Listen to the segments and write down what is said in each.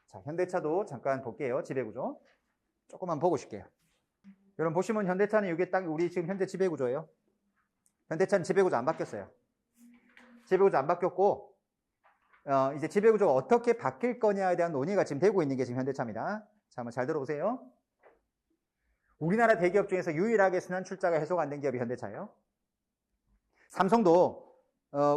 자, 현대차도 잠깐 볼게요. 지배구조. 조금만 보고 싶게요. 여러분 보시면 현대차는 이게 딱 우리 지금 현재 지배구조예요. 현대차는 지배구조 안 바뀌었어요. 지배구조 안 바뀌었고, 이제 지배구조가 어떻게 바뀔 거냐에 대한 논의가 지금 되고 있는 게 지금 현대차입니다. 자, 한번 잘 들어보세요. 우리나라 대기업 중에서 유일하게 순환 출자가 해소가 안 된 기업이 현대차예요. 삼성도,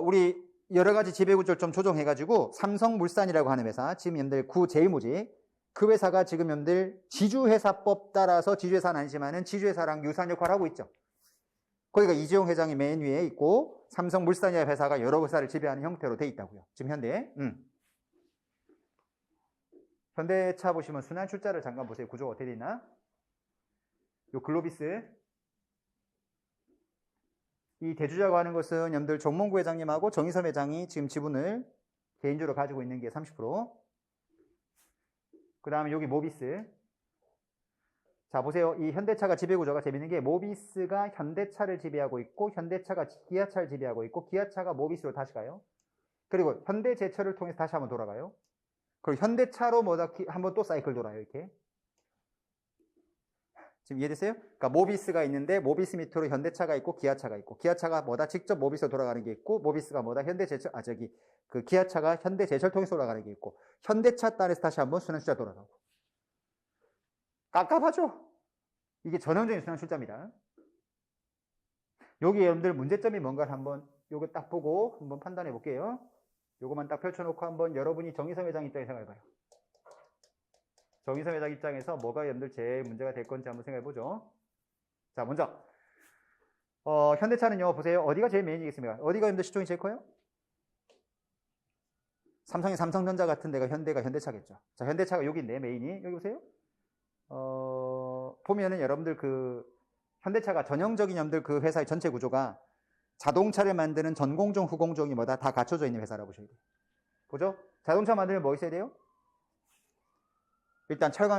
우리 여러 가지 지배구조를 좀 조정해가지고 삼성물산이라고 하는 회사, 지금 여러분들 구제일모직, 그 회사가 지금 여러분들 지주회사법 따라서 지주회사는 아니지만은 지주회사랑 유사한 역할을 하고 있죠. 거기가 이재용 회장이 맨 위에 있고 삼성물산이라는 회사가 여러 회사를 지배하는 형태로 돼 있다고요. 지금 현대. 현대차 보시면 순환 출자를 잠깐 보세요. 구조가 어떻게 돼 있나? 요 글로비스. 이 대주자고 하는 것은 여러분들 정몽구 회장님하고 정의섬 회장이 지금 지분을 개인적으로 가지고 있는 게 30%. 그 다음에 여기 모비스. 자, 보세요. 이 현대차가 지배구조가 재밌는 게 모비스가 현대차를 지배하고 있고 현대차가 기아차를 지배하고 있고 기아차가 모비스로 다시 가요. 그리고 현대제철을 통해서 다시 한번 돌아가요. 그리고 현대차로 뭐다 한번 또 사이클 돌아요. 이렇게. 지금 이해됐어요? 그러니까 모비스가 있는데 모비스 밑으로 현대차가 있고 기아차가 있고 기아차가 뭐다 직접 모비스로 돌아가는 게 있고 모비스가 뭐다 현대제철 그 기아차가 현대제철 통해서 돌아가는 게 있고 현대차 단에서 다시 한번 순환출자 돌아가고 깝깝하죠? 이게 전형적인 순환출자입니다. 여기 여러분들 문제점이 뭔가를 한번 요거 딱 보고 한번 판단해 볼게요. 요거만 딱 펼쳐놓고 한번 여러분이 정의섬 회장 입장에서 생각해봐요. 정의섬 회장 입장에서 뭐가 여러분들 제일 문제가 될 건지 한번 생각해 보죠. 자, 먼저 현대차는요, 보세요. 어디가 제일 메인이겠습니까? 어디가 여러분들 시총이 제일 커요? 삼성이 삼성전자 같은 데가 현대가 현대차겠죠. 자, 현대차가 여기 있네, 메인이. 여기 보세요. 보면은 여러분들 현대차가 전형적인 여러분들 그 회사의 전체 구조가 자동차를 만드는 전공정, 후공정이 뭐다 다 갖춰져 있는 회사라고 보셔야 돼요. 보죠? 자동차 만들면 뭐 있어야 돼요? 일단 철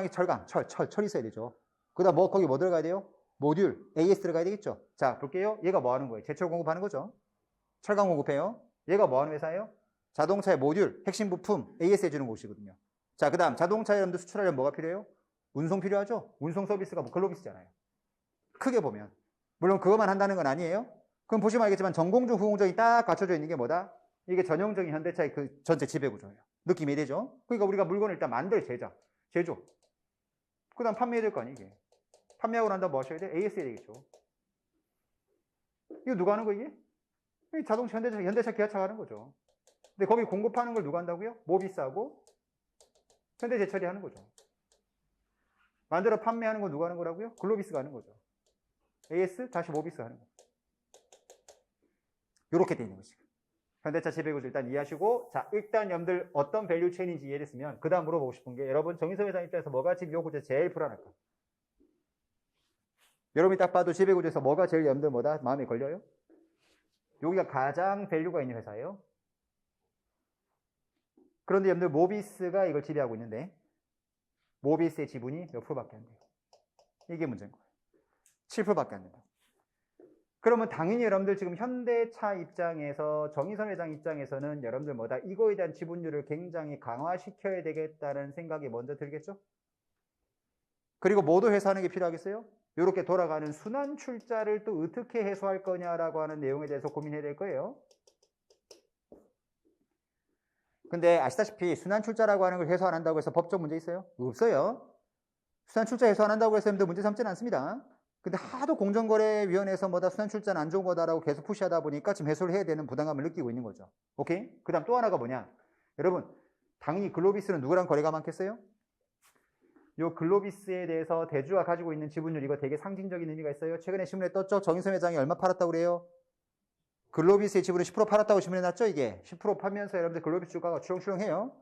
있어야 되죠. 그 다음 거기 뭐 들어가야 돼요? 모듈, AS 들어가야 되겠죠. 자, 볼게요. 얘가 뭐 하는 거예요? 제철 공급하는 거죠. 철강 공급해요. 얘가 뭐 하는 회사예요? 자동차의 모듈, 핵심 부품, AS 해주는 곳이거든요. 자, 그 다음 자동차 여러분들 수출하려면 뭐가 필요해요? 운송 필요하죠? 운송 서비스가 글로비스잖아요. 크게 보면. 물론 그것만 한다는 건 아니에요. 그럼 보시면 알겠지만 전공정, 후공정이 딱 갖춰져 있는 게 뭐다? 이게 전형적인 현대차의 그 전체 지배구조예요. 느낌이 되죠? 그러니까 우리가 물건을 일단 제조. 그 다음 판매해야 될 거 아니에요, 이게. 판매하고 난 다음 뭐 하셔야 돼? AS 해야 되겠죠. 이거 누가 하는 거, 이게? 자동차, 현대차, 기아차가 하는 거죠. 근데 거기 공급하는 걸 누가 한다고요? 모비스하고 현대제철이 하는 거죠. 만들어 판매하는 거 누가 하는 거라고요? 글로비스가 하는 거죠. AS 다시 모비스가 하는 거. 이렇게 돼 있는 거지. 현대차 지배구조 일단 이해하시고, 자, 일단 여러분들 어떤 밸류 체인인지 이해됐으면 그 다음 물어보고 싶은 게 여러분 정의섬 회장 입장에서 뭐가 지금 요 구조 제일 불안할까? 여러분이 딱 봐도 지배구조에서 뭐가 제일 여러분들 마음에 걸려요? 여기가 가장 밸류가 있는 회사예요. 그런데 여러분들 모비스가 이걸 지배하고 있는데 모비스의 지분이 몇 프로밖에 안 돼요. 이게 문제인 거예요. 7%밖에 안 된다. 그러면 당연히 여러분들 지금 현대차 입장에서 정의섬 회장 입장에서는 여러분들 이거에 대한 지분율을 굉장히 강화시켜야 되겠다는 생각이 먼저 들겠죠? 그리고 모두 해소하는 게 필요하겠어요? 이렇게 돌아가는 순환 출자를 또 어떻게 해소할 거냐라고 하는 내용에 대해서 고민해야 될 거예요. 근데 아시다시피 순환 출자라고 하는 걸 해소 안 한다고 해서 법적 문제 있어요? 없어요. 순환 출자 해소 안 한다고 해서 문제 삼지는 않습니다. 근데 하도 공정거래위원회에서 순환 출자는 안 좋은 거다라고 계속 푸시하다 보니까 지금 해소를 해야 되는 부담감을 느끼고 있는 거죠. 오케이? 그 다음 또 하나가 뭐냐? 여러분, 당연히 글로비스는 누구랑 거래가 많겠어요? 요 글로비스에 대해서 대주가 가지고 있는 지분율 이거 되게 상징적인 의미가 있어요. 최근에 신문에 떴죠? 정의섬 회장이 얼마 팔았다고 그래요? 글로비스의 지분을 10% 팔았다고 신문에 났죠? 이게 10% 팔면서 여러분들 글로비스 주가가 추렁추렁해요.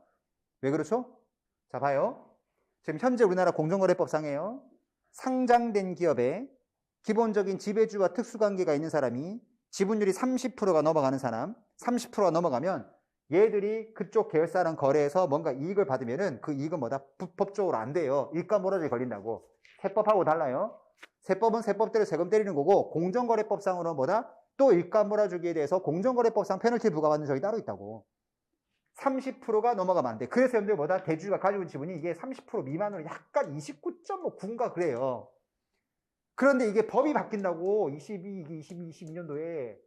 왜 그렇죠? 자, 봐요. 지금 현재 우리나라 공정거래법상에요. 상장된 기업에 기본적인 지배주와 특수관계가 있는 사람이 지분율이 30%가 넘어가는 사람, 30%가 넘어가면 얘들이 그쪽 계열사랑 거래해서 뭔가 이익을 받으면은 그 이익은 법적으로 안 돼요. 일감몰아주기 걸린다고. 세법하고 달라요. 세법은 세법대로 세금 때리는 거고 공정거래법상으로 또 일감 몰아주기에 대해서 공정거래법상 페널티 부과받는 적이 따로 있다고. 30%가 넘어가면 안 돼. 그래서 여러분들 뭐다? 대주주가 가지고 있는 지분이 이게 30% 미만으로 약간 29.9인가 그래요. 그런데 이게 법이 바뀐다고 22년도에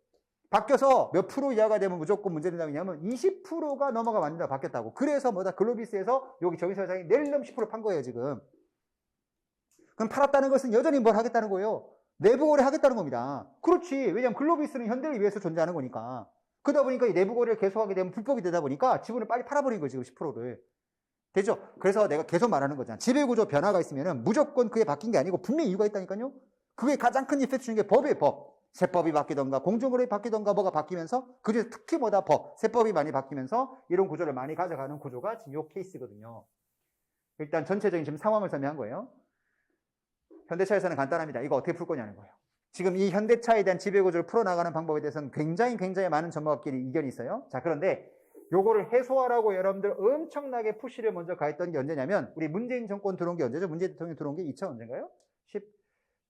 바뀌어서 몇 프로 이하가 되면 무조건 문제된다고 했냐면 20%가 넘어가면 안 된다고 바뀌었다고. 그래서 뭐다? 글로비스에서 여기 정의사 회장이 낼름 10% 판 거예요, 지금. 그럼 팔았다는 것은 여전히 뭘 하겠다는 거예요? 내부 거래 하겠다는 겁니다. 그렇지. 왜냐하면 글로비스는 현대를 위해서 존재하는 거니까. 그러다 보니까 이 내부 거래를 계속하게 되면 불법이 되다 보니까 지분을 빨리 팔아버린 거예요, 지금 10%를. 되죠? 그래서 내가 계속 말하는 거잖아. 지배구조 변화가 있으면은 무조건 그게 바뀐 게 아니고 분명히 이유가 있다니까요? 그게 가장 큰 이펙트 주는 게 법이에요, 법. 세법이 바뀌던가, 공정거래이 바뀌던가, 뭐가 바뀌면서, 그중에서 특히 뭐다, 법. 세법이 많이 바뀌면서 이런 구조를 많이 가져가는 구조가 지금 요 케이스거든요. 일단 전체적인 지금 상황을 설명한 거예요. 현대차에서는 간단합니다. 이거 어떻게 풀 거냐는 거예요. 지금 이 현대차에 대한 지배구조를 풀어나가는 방법에 대해서는 굉장히 많은 전문가끼리 이견이 있어요. 자, 그런데 요거를 해소하라고 여러분들 엄청나게 푸시를 먼저 가했던 게 언제냐면, 우리 문재인 정권 들어온 게 언제죠? 문재인 대통령이 들어온 게 2000 언젠가요?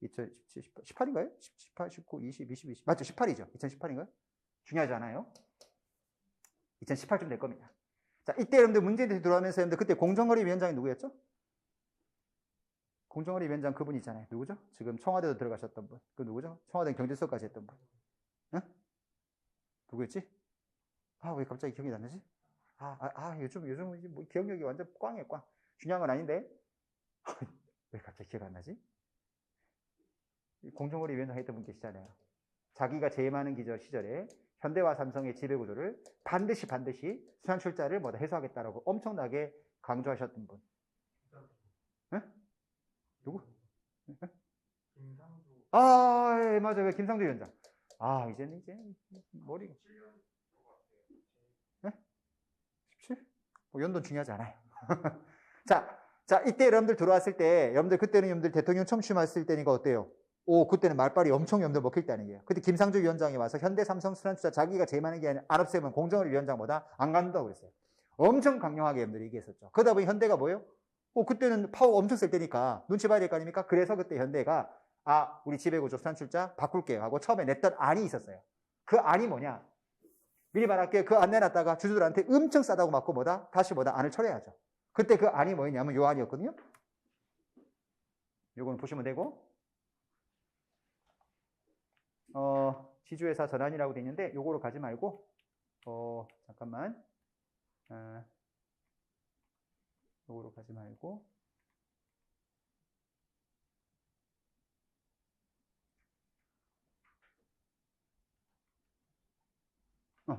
18인가요? 18, 19, 20, 20. 맞죠? 18이죠. 2018인가요? 중요하지 않아요? 2018쯤 될 겁니다. 자, 이때 여러분들 문재인 대통령이 들어오면서 여러분들 그때 공정거래위원장이 누구였죠? 공정거래위원장 그분 있잖아요. 누구죠? 지금 청와대도 들어가셨던 분. 그 누구죠? 청와대 경제수석까지 했던 분. 응? 누구였지? 아, 왜 갑자기 기억이 안 나지? 요즘 뭐 기억력이 완전 꽝이에요, 꽝. 중요한 건 아닌데. 왜 갑자기 기억 안 나지? 공정거래위원장 했던 분 계시잖아요. 자기가 제일 많은 시절에 현대와 삼성의 지배구조를 반드시 순환출자를 뭐다 해소하겠다라고 엄청나게 강조하셨던 분. 응? 누구? 응? 예, 맞아요. 김상조 위원장. 이제 머리가. 17? 연도는 중요하지 않아요. 자, 이때 여러분들 들어왔을 때, 여러분들 그때는 여러분들 대통령 처음 취임했을 때니까 어때요? 그때는 말빨이 엄청 여러분들 먹힐 때는 게요. 그때 김상조 위원장이 와서 현대 삼성 순환투자 자기가 제일 많은 게 아니라 안 없애면 공정거래 위원장보다 안 간다고 그랬어요. 엄청 강력하게 여러분들이 얘기했었죠. 그러다 보니 현대가 뭐예요? 그때는 파워 엄청 셀 때니까 눈치 봐야 될 거 아닙니까? 그래서 그때 현대가 우리 지배구조 순환출자 바꿀게요 하고 처음에 냈던 안이 있었어요. 그 안이 뭐냐? 미리 말할게요. 그 안 내놨다가 주주들한테 엄청 싸다고 맞고 다시 안을 철회하죠. 그때 그 안이 뭐였냐면 요 안이었거든요. 요거는 보시면 되고, 지주회사 전환이라고 돼 있는데 요거로 가지 말고, 잠깐만. 요거로 가지 말고,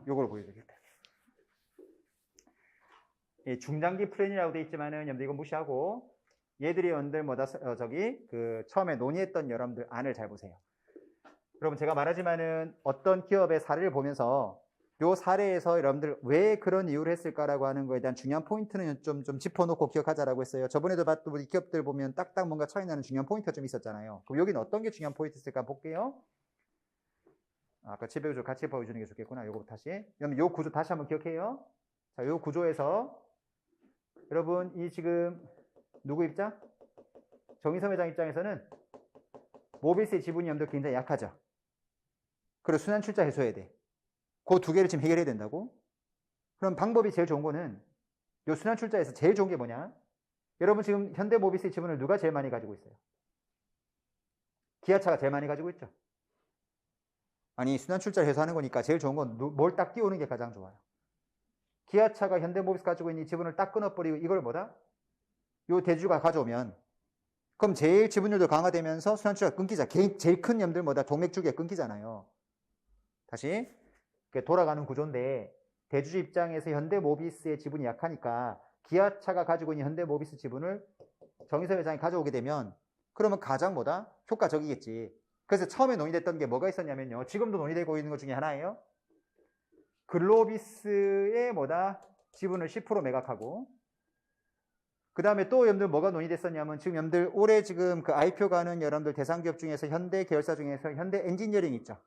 요거로 보여드리겠다. 예, 중장기 플랜이라고 돼 있지만은 여러분들 이거 무시하고 얘들이 여러분들 처음에 논의했던 여러분들 안을 잘 보세요. 여러분 제가 말하지만은 어떤 기업의 사례를 보면서 요 사례에서 여러분들 왜 그런 이유를 했을까라고 하는 거에 대한 중요한 포인트는 좀 짚어놓고 기억하자라고 했어요. 저번에도 봤던 우리 기업들 보면 딱딱 뭔가 차이 나는 중요한 포인트가 좀 있었잖아요. 그럼 여기는 어떤 게 중요한 포인트였을까 볼게요. 아까 지배구조 같이 보여주는 게 좋겠구나. 요거 다시. 여러분 요 구조 다시 한번 기억해요. 자, 요 구조에서 여러분 이 지금 누구 입장? 정의선 회장 입장에서는 모비스의 지분이 여러분들 굉장히 약하죠. 그리고 순환출자 해소해야 돼. 그 두 개를 지금 해결해야 된다고. 그럼 방법이 제일 좋은 거는 요 순환출자에서 제일 좋은 게 뭐냐? 여러분 지금 현대모비스의 지분을 누가 제일 많이 가지고 있어요? 기아차가 제일 많이 가지고 있죠. 아니 순환출자를 해소하는 거니까 제일 좋은 건 뭘 딱 띄우는 게 가장 좋아요. 기아차가 현대모비스 가지고 있는 이 지분을 딱 끊어버리고 이걸 요 대주주가 가져오면 그럼 제일 지분율도 강화되면서 순환출자가 끊기자. 제일 큰 염들 동맥주기가 끊기잖아요. 다시 돌아가는 구조인데 대주주 입장에서 현대모비스의 지분이 약하니까 기아차가 가지고 있는 현대모비스 지분을 정의선 회장이 가져오게 되면 그러면 가장 효과적이겠지. 그래서 처음에 논의됐던 게 뭐가 있었냐면요. 지금도 논의되고 있는 것 중에 하나예요. 글로비스의 지분을 10% 매각하고 그 다음에 또 여러분들 뭐가 논의됐었냐면 지금 여러분들 올해 지금 그 IPO 가는 여러분들 대상기업 중에서 현대 계열사 중에서 현대 엔지니어링 있죠.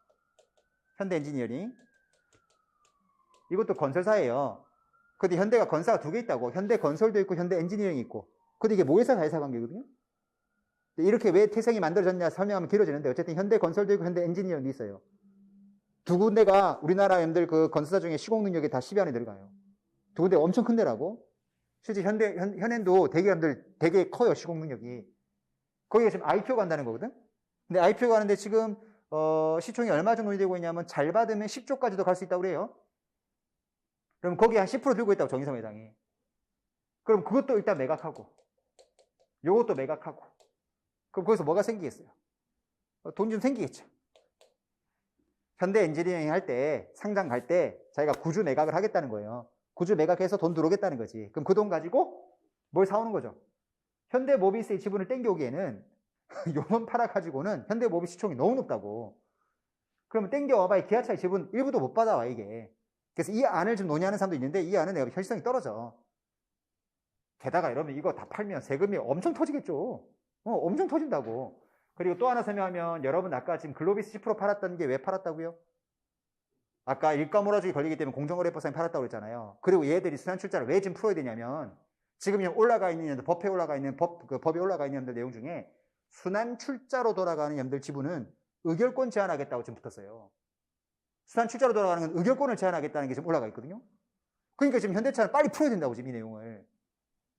현대 엔지니어링. 이것도 건설사예요. 근데 현대가 건사가 두 개 있다고. 현대 건설도 있고 현대 엔지니어링이 있고. 근데 이게 모회사 다회사 관계거든요. 이렇게 왜 태생이 만들어졌냐 설명하면 길어지는데 어쨌든 현대 건설도 있고 현대 엔지니어링도 있어요. 두 군데가 우리나라 여러분들 그 건설사 중에 시공 능력이 다 10위 안에 들어가요. 두 군데 엄청 큰 데라고. 실제 현행도 대기업들 되게 커요, 시공 능력이. 거기가 지금 IPO 간다는 거거든? 근데 IPO 가는데 지금, 시총이 얼마 정도 되고 있냐면 잘 받으면 10조까지도 갈 수 있다고 그래요. 그럼 거기 한 10% 들고 있다고, 정의선 회장이. 그럼 그것도 일단 매각하고, 요것도 매각하고. 그럼 거기서 뭐가 생기겠어요? 돈 좀 생기겠죠. 현대 엔지니어링 할 때, 상장 갈 때, 자기가 구주 매각을 하겠다는 거예요. 구주 매각해서 돈 들어오겠다는 거지. 그럼 그 돈 가지고 뭘 사오는 거죠? 현대 모비스의 지분을 땡겨오기에는 요만 팔아가지고는 현대 모비스 시총이 너무 높다고. 그러면 땡겨와봐. 기아차의 지분 일부도 못 받아와, 이게. 그래서 이 안을 좀 논의하는 사람도 있는데 이 안은 내가 현실성이 떨어져. 게다가 여러분 이거 다 팔면 세금이 엄청 터지겠죠. 엄청 터진다고. 그리고 또 하나 설명하면 여러분 아까 지금 글로비스 10% 팔았던 게 왜 팔았다고요? 아까 일가 몰아주기 걸리기 때문에 공정거래법상에 팔았다고 그랬잖아요. 그리고 얘들이 순환출자를 왜 지금 풀어야 되냐면 지금 올라가 있는 놈들, 법에 올라가 있는 법에 올라가 있는 놈들 내용 중에 순환출자로 돌아가는 놈들 지분은 의결권 제한하겠다고 지금 붙었어요. 순환출자로 돌아가는 건 의결권을 제한하겠다는 게 지금 올라가 있거든요. 그러니까 지금 현대차는 빨리 풀어야 된다고 지금 이 내용을.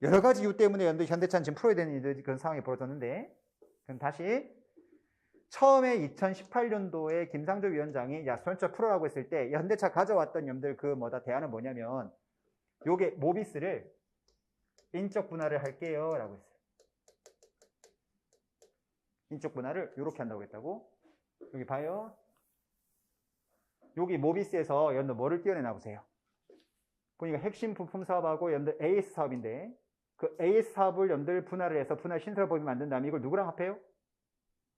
여러 가지 이유 때문에 현대차는 지금 풀어야 되는 그런 상황이 벌어졌는데, 그럼 다시 처음에 2018년도에 김상조 위원장이 야 순환출자 풀어라고 했을 때 현대차 가져왔던 놈들 대안은 뭐냐면 요게 모비스를 인적 분할을 할게요 라고 했어요. 인적 분할을 이렇게 한다고 했다고. 여기 봐요. 여기 모비스에서 여러분들 뭐를 띄어내나 보세요. 보니까 핵심 부품 사업하고 여러분들 AS 사업인데 그 AS 사업을 여러분들 분할을 해서 분할 신설법이 만든 다음에 이걸 누구랑 합해요?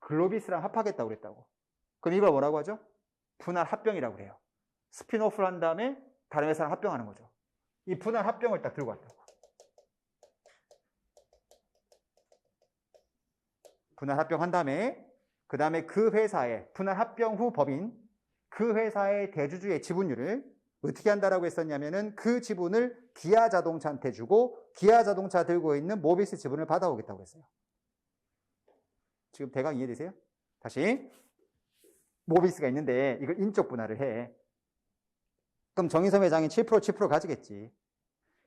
글로비스랑 합하겠다고 그랬다고. 그럼 이걸 뭐라고 하죠? 분할 합병이라고 그래요. 스핀오프를 한 다음에 다른 회사랑 합병하는 거죠. 이 분할 합병을 딱 들고 왔다고. 분할 합병한 다음에 그 다음에 그 회사의 분할 합병 후 법인 그 회사의 대주주의 지분율을 어떻게 한다라고 했었냐면은 그 지분을 기아자동차한테 주고 기아자동차 들고 있는 모비스 지분을 받아오겠다고 했어요. 지금 대강 이해되세요? 다시 모비스가 있는데 이걸 인적 분할을 해. 그럼 정의선 회장이 7% 가지겠지.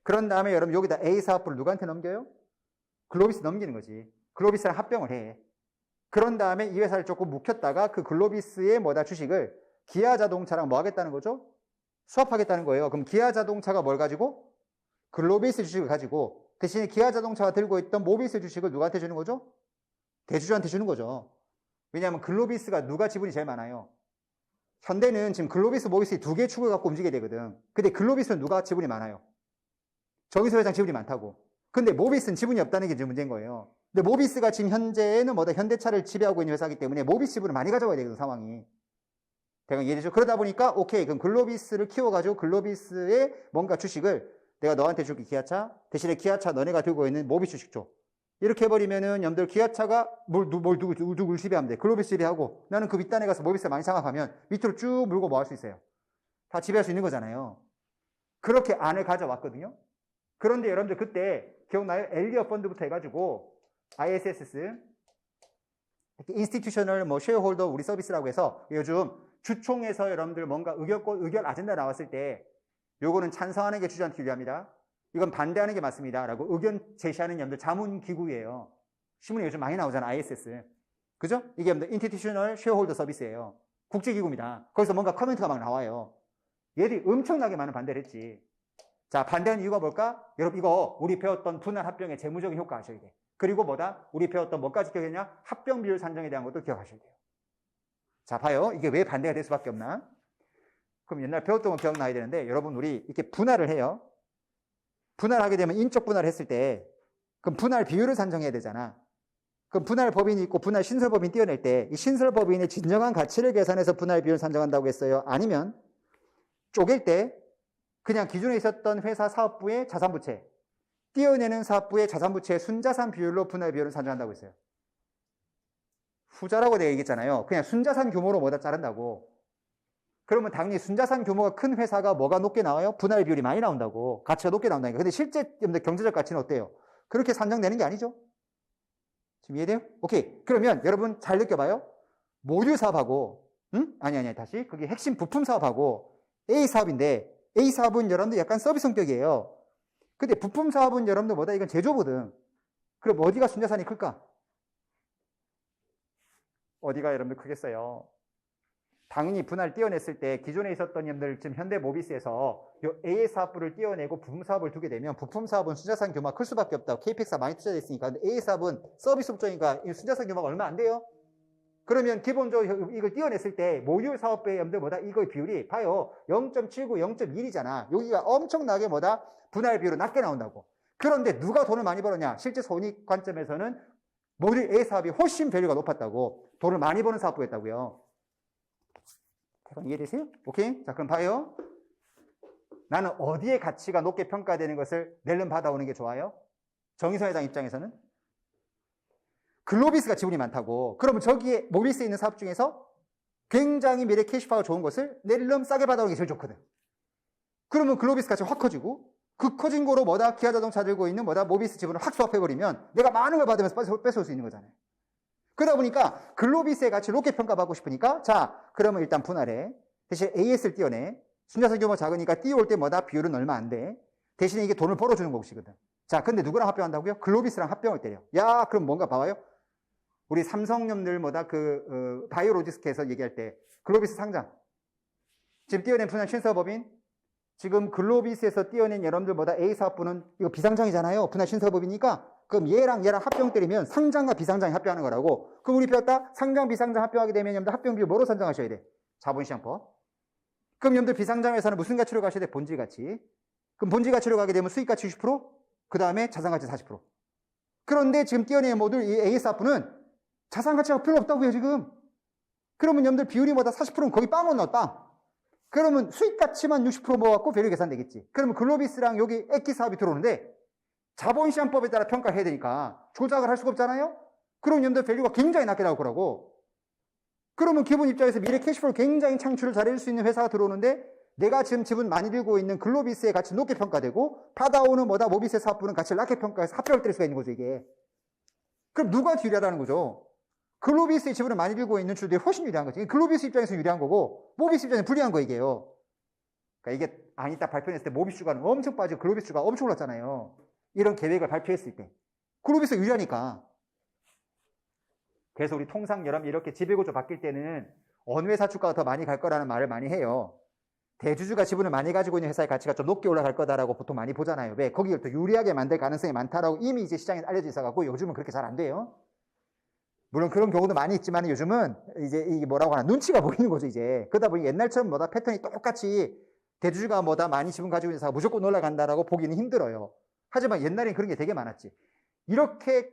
그런 다음에 여러분 여기다 A 사업부를 누구한테 넘겨요? 글로비스 넘기는 거지. 글로비스랑 합병을 해. 그런 다음에 이 회사를 조금 묵혔다가 그 글로비스의 주식을 기아자동차랑 뭐 하겠다는 거죠? 수합하겠다는 거예요. 그럼 기아자동차가 뭘 가지고? 글로비스 주식을 가지고 대신에 기아자동차가 들고 있던 모비스 주식을 누구한테 주는 거죠? 대주주한테 주는 거죠. 왜냐하면 글로비스가 누가 지분이 제일 많아요? 현대는 지금 글로비스, 모비스 두 개의 축을 갖고 움직여야 되거든. 근데 글로비스는 누가 지분이 많아요? 정의선 회장 지분이 많다고. 근데 모비스는 지분이 없다는 게 지금 문제인 거예요. 근데 모비스가 지금 현재는 현대차를 지배하고 있는 회사이기 때문에 모비스 지분을 많이 가져가야 되거든, 상황이. 대강 이해되죠? 그러다 보니까 오케이, 그럼 글로비스를 키워가지고 글로비스의 뭔가 주식을 내가 너한테 줄게, 기아차. 대신에 기아차 너네가 들고 있는 모비스 주식 줘. 이렇게 해버리면은 여러분들 기아차가 누굴 지배하면 돼. 글로비스 지배하고 나는 그 윗단에 가서 모비스 많이 장악하면 밑으로 쭉 물고 뭐 할 수 있어요. 다 지배할 수 있는 거잖아요. 그렇게 안을 가져왔거든요. 그런데 여러분들 그때 기억나요? 엘리엇 펀드부터 해가지고 ISS 인스티튜셔널 쉐어홀더 우리 서비스라고 해서 요즘 주총에서 여러분들 뭔가 의결 아젠다 나왔을 때 요거는 찬성하는 게 주주한테 유리합니다. 이건 반대하는 게 맞습니다. 라고 의견 제시하는 여러분들 자문기구예요. 신문에 요즘 많이 나오잖아, ISS. 그죠? 이게 여러분들 인스티튜셔널 쉐어홀더 서비스예요. 국제기구입니다. 거기서 뭔가 커멘트가 막 나와요. 얘들이 엄청나게 많은 반대를 했지. 자, 반대하는 이유가 뭘까? 여러분 이거 우리 배웠던 분할 합병의 재무적인 효과 아셔야 돼. 그리고 우리 배웠던 뭐까지 기억했냐? 합병 비율 산정에 대한 것도 기억하셔야 돼요. 자, 봐요. 이게 왜 반대가 될 수밖에 없나? 그럼 옛날 배웠던 거 기억나야 되는데 여러분 우리 이렇게 분할을 해요. 분할하게 되면 인적 분할을 했을 때 그럼 분할 비율을 산정해야 되잖아. 그럼 분할 법인이 있고 분할 신설 법인 띄어낼 때 이 신설 법인의 진정한 가치를 계산해서 분할 비율을 산정한다고 했어요. 아니면 쪼갤 때 그냥 기존에 있었던 회사 사업부의 자산부채 띄어내는 사업부의 자산부채의 순자산 비율로 분할 비율을 산정한다고 했어요. 후자라고 내가 얘기했잖아요. 그냥 순자산 규모로 뭐다 자른다고. 그러면 당연히 순자산 규모가 큰 회사가 뭐가 높게 나와요? 분할 비율이 많이 나온다고. 가치가 높게 나온다니까. 근데 실제 경제적 가치는 어때요? 그렇게 산정되는 게 아니죠. 지금 이해돼요? 오케이. 그러면 여러분 잘 느껴봐요. 모듈 사업하고 다시 그게 핵심 부품 사업하고 A 사업인데 A 사업은 여러분들 약간 서비스 성격이에요. 근데 부품 사업은 여러분들 뭐다? 이건 제조거든. 그럼 어디가 순자산이 클까? 어디가 여러분들 크겠어요? 당연히 분할 떼어냈을 때 기존에 있었던 여러분들 지금 현대모비스에서 요 A 사업부를 떼어내고 부품 사업을 두게 되면 부품 사업은 순자산 규모가 클 수밖에 없다. KPX가 많이 투자되어 있으니까. 근데 A 사업은 서비스 업종이니까 순자산 규모가 얼마 안 돼요? 그러면 기본적으로 이걸 떼어냈을 때 모듈 사업부의 여러분들 뭐다? 이거의 비율이 봐요. 0.79, 0.1이잖아. 여기가 엄청나게 뭐다? 분할 비율은 낮게 나온다고. 그런데 누가 돈을 많이 벌었냐? 실제 손익 관점에서는 모듈 A 사업이 훨씬 밸류가 높았다고. 돈을 많이 버는 사업부였다고요. 이해되세요? 오케이? 자, 그럼 봐요. 나는 어디에 가치가 높게 평가되는 것을 낼름 받아오는 게 좋아요? 정의선 회장 입장에서는? 글로비스가 지분이 많다고. 그러면 저기에 모비스에 있는 사업 중에서 굉장히 미래 캐시파가 좋은 것을 낼름 싸게 받아오는 게 제일 좋거든. 그러면 글로비스 가치가 확 커지고 그 커진 거로 뭐다? 기아자동차 들고 있는 뭐다? 모비스 지분을 확 수합해버리면 내가 많은 걸 받으면서 뺏어올 수 있는 거잖아요. 그러다 보니까 글로비스의 가치를 높게 평가받고 싶으니까 자, 그러면 일단 분할해. 대신 AS를 띄워내. 순자산 규모 작으니까 띄워올 때 뭐다? 비율은 얼마 안 돼. 대신에 이게 돈을 벌어주는 것이거든. 자, 근데 누구랑 합병한다고요? 글로비스랑 합병을 때려. 야, 그럼 뭔가 봐봐요. 우리 삼성염들 뭐다? 바이오로지스크에서 얘기할 때 글로비스 상장. 지금 띄워낸 분할 신사업법인. 지금 글로비스에서 띄워낸 여러분들보다 A 사업부는 이거 비상장이잖아요. 분할 신사업법이니까. 그럼 얘랑 합병 때리면 상장과 비상장이 합병하는 거라고. 그럼 우리 배웠다? 상장, 비상장 합병하게 되면 여러분들 합병 비율 뭐로 산정하셔야 돼? 자본시장법. 그럼 여러분들 비상장에서는 무슨 가치로 가셔야 돼? 본질 가치. 그럼 본질 가치로 가게 되면 수익 가치 60%, 그 다음에 자산 가치 40%. 그런데 지금 띄어낸 모듈 이 A 사업부는 자산 가치가 별로 없다고요, 지금. 그러면 여러분들 비율이 뭐다? 40%는 거기 빵원 넣어, 빵. 그러면 수익 가치만 60% 모아갖고 밸류 계산되겠지. 그러면 글로비스랑 여기 액기 사업이 들어오는데 자본시장법에 따라 평가를 해야 되니까 조작을 할 수가 없잖아요? 그럼 여러분들 밸류가 굉장히 낮게 나올 거라고. 그러면 기본 입장에서 미래 캐시플로우 굉장히 창출을 잘해줄 수 있는 회사가 들어오는데 내가 지금 지분 많이 들고 있는 글로비스의 가치 높게 평가되고 받아오는 뭐다? 모비스의 사업부는 가치를 낮게 평가해서 합병을 때릴 수가 있는 거죠, 이게. 그럼 누가 유리하다는 거죠? 글로비스의 지분을 많이 들고 있는 주들이 훨씬 유리한 거지. 글로비스 입장에서 유리한 거고 모비스 입장에서 불리한 거 이게요. 그러니까 이게 딱 발표했을 때 모비스 주가는 엄청 빠지고 글로비스 주가가 엄청 올랐잖아요. 이런 계획을 발표했을 때. 글로비스가 유리하니까. 그래서 우리 통상 여러분 이렇게 지배구조 바뀔 때는 어느 회사 주가가 더 많이 갈 거라는 말을 많이 해요. 대주주가 지분을 많이 가지고 있는 회사의 가치가 좀 높게 올라갈 거다라고 보통 많이 보잖아요. 왜? 거기를 더 유리하게 만들 가능성이 많다라고 이미 이제 시장에 알려져 있어갖고 요즘은 그렇게 잘 안 돼요. 물론 그런 경우도 많이 있지만 요즘은 이제 이게 뭐라고 하나 눈치가 보이는 거죠, 이제. 그러다 보니 옛날처럼 뭐다 패턴이 똑같이 대주주가 뭐다 많이 지분 가지고 있는 회사가 무조건 올라간다라고 보기는 힘들어요. 하지만 옛날엔 그런 게 되게 많았지. 이렇게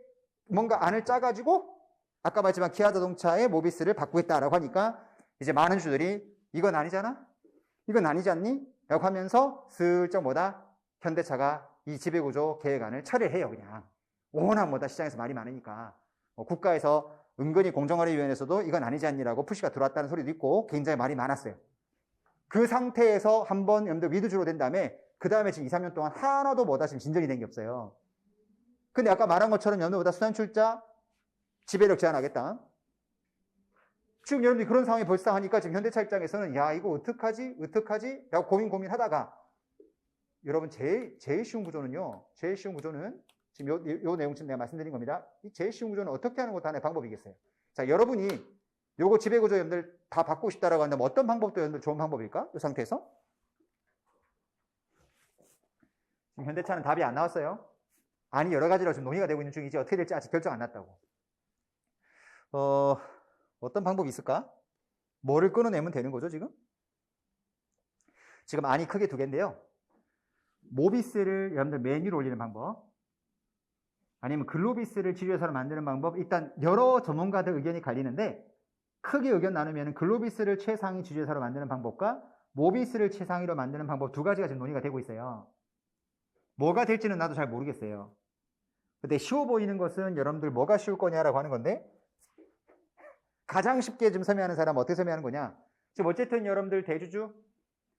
뭔가 안을 짜가지고 아까 말했지만 기아자동차의 모비스를 바꾸겠다라고 하니까 이제 많은 주들이 이건 아니잖아? 이건 아니지 않니? 라고 하면서 슬쩍 뭐다? 현대차가 이 지배구조 계획안을 처리해요, 그냥. 워낙 뭐다 시장에서 말이 많으니까. 국가에서 은근히 공정거래위원회에서도 이건 아니지 않니라고 푸시가 들어왔다는 소리도 있고 굉장히 말이 많았어요. 그 상태에서 한번 여러분들 위드주로 된 다음에 그 다음에 지금 2, 3년 동안 하나도 뭐다 지금 진전이 된 게 없어요. 근데 아까 말한 것처럼 여러분들보다 순환출자 지배력 제한하겠다. 지금 여러분들이 그런 상황이 발생하니까 지금 현대차 입장에서는 야 이거 어떡하지? 라고 고민하다가 여러분 제일 쉬운 구조는요. 제일 쉬운 구조는 지금 요 내용 지금 내가 말씀드린 겁니다. 이 제일 쉬운 구조는 어떻게 하는 것도 하나의 방법이겠어요. 자, 여러분이 요거 지배구조 여러분들 다 바꾸고 싶다라고 한다면 어떤 방법도 여러분들 좋은 방법일까? 이 상태에서? 지금 현대차는 답이 안 나왔어요. 아니 여러 가지로 지금 논의가 되고 있는 중이지 어떻게 될지 아직 결정 안 났다고. 어떤 방법이 있을까? 뭐를 끊어내면 되는 거죠, 지금? 지금 안이 크게 두 개인데요. 모비스를 여러분들 메뉴로 올리는 방법, 아니면 글로비스를 지주회사로 만드는 방법, 일단 여러 전문가들 의견이 갈리는데 크게 의견 나누면 글로비스를 최상위 지주회사로 만드는 방법과 모비스를 최상위로 만드는 방법 두 가지가 지금 논의가 되고 있어요. 뭐가 될지는 나도 잘 모르겠어요. 근데 쉬워 보이는 것은 여러분들 뭐가 쉬울 거냐라고 하는 건데 가장 쉽게 좀 설명하는 사람은 어떻게 설명하는 거냐? 지금 어쨌든 여러분들 대주주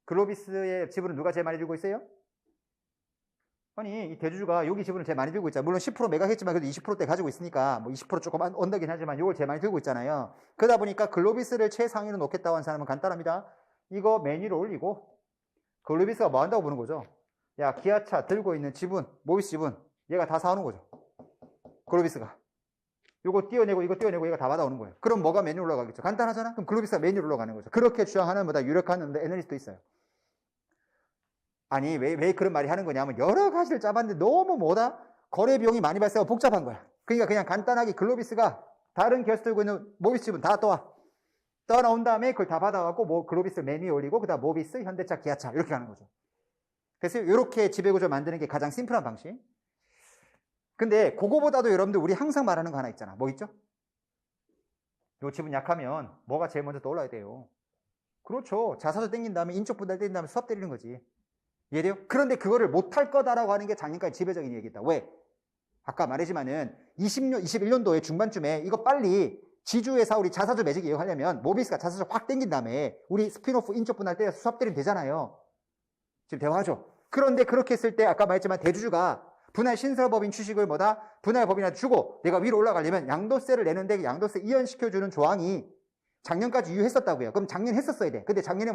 글로비스의 지분을 누가 제일 많이 들고 있어요? 아니 이 대주주가 여기 지분을 제일 많이 들고 있잖아요. 물론 10% 매각했지만 그래도 20%대 가지고 있으니까 뭐 20% 조금 언더긴 하지만 이걸 제일 많이 들고 있잖아요. 그러다 보니까 글로비스를 최상위로 놓겠다고 하는 사람은 간단합니다. 이거 메뉴로 올리고 글로비스가 뭐 한다고 보는 거죠? 야, 기아차 들고 있는 지분, 모비스 지분, 얘가 다 사오는 거죠. 글로비스가. 요거 띄어내고 이거 띄어내고 얘가 다 받아오는 거예요. 그럼 뭐가 메뉴 올라가겠죠? 간단하잖아? 그럼 글로비스가 메뉴 올라가는 거죠. 그렇게 주장하는 보다 유력한 애널리스트도 있어요. 아니, 왜 그런 말이 하는 거냐면 여러 가지를 짜봤는데 너무 뭐다? 거래 비용이 많이 발생하고 복잡한 거야. 그러니까 그냥 간단하게 글로비스가 다른 기업 들고 있는 모비스 지분 다 떠나온 다음에 그걸 다 받아갖고 뭐 글로비스 메뉴에 올리고 그다음 모비스, 현대차, 기아차 이렇게 가는 거죠. 그래서 이렇게 지배구조 만드는 게 가장 심플한 방식. 근데 그거보다도 여러분들 우리 항상 말하는 거 하나 있잖아. 뭐 있죠? 요 지분 약하면 뭐가 제일 먼저 떠올라야 돼요? 그렇죠. 자사주 땡긴 다음에 인적 분할 땡긴 다음에 수압 때리는 거지. 이해돼요? 그런데 그거를 못할 거다라고 하는 게 작년까지 지배적인 얘기다. 왜? 아까 말했지만은 21년도에 중반쯤에 이거 빨리 지주회사 우리 자사주 매직 이용하려면 모비스가 자사주 확 땡긴 다음에 우리 스피노프 인적 분할 때려서 수압 때리면 되잖아요. 지금 대화하죠. 그런데 그렇게 했을 때 아까 말했지만 대주주가 분할 신설법인 주식을 분할 법인한테 주고 내가 위로 올라가려면 양도세를 내는데 양도세 이연시켜주는 조항이 작년까지 유효했었다고요. 그럼 작년 했었어야 돼. 근데 작년에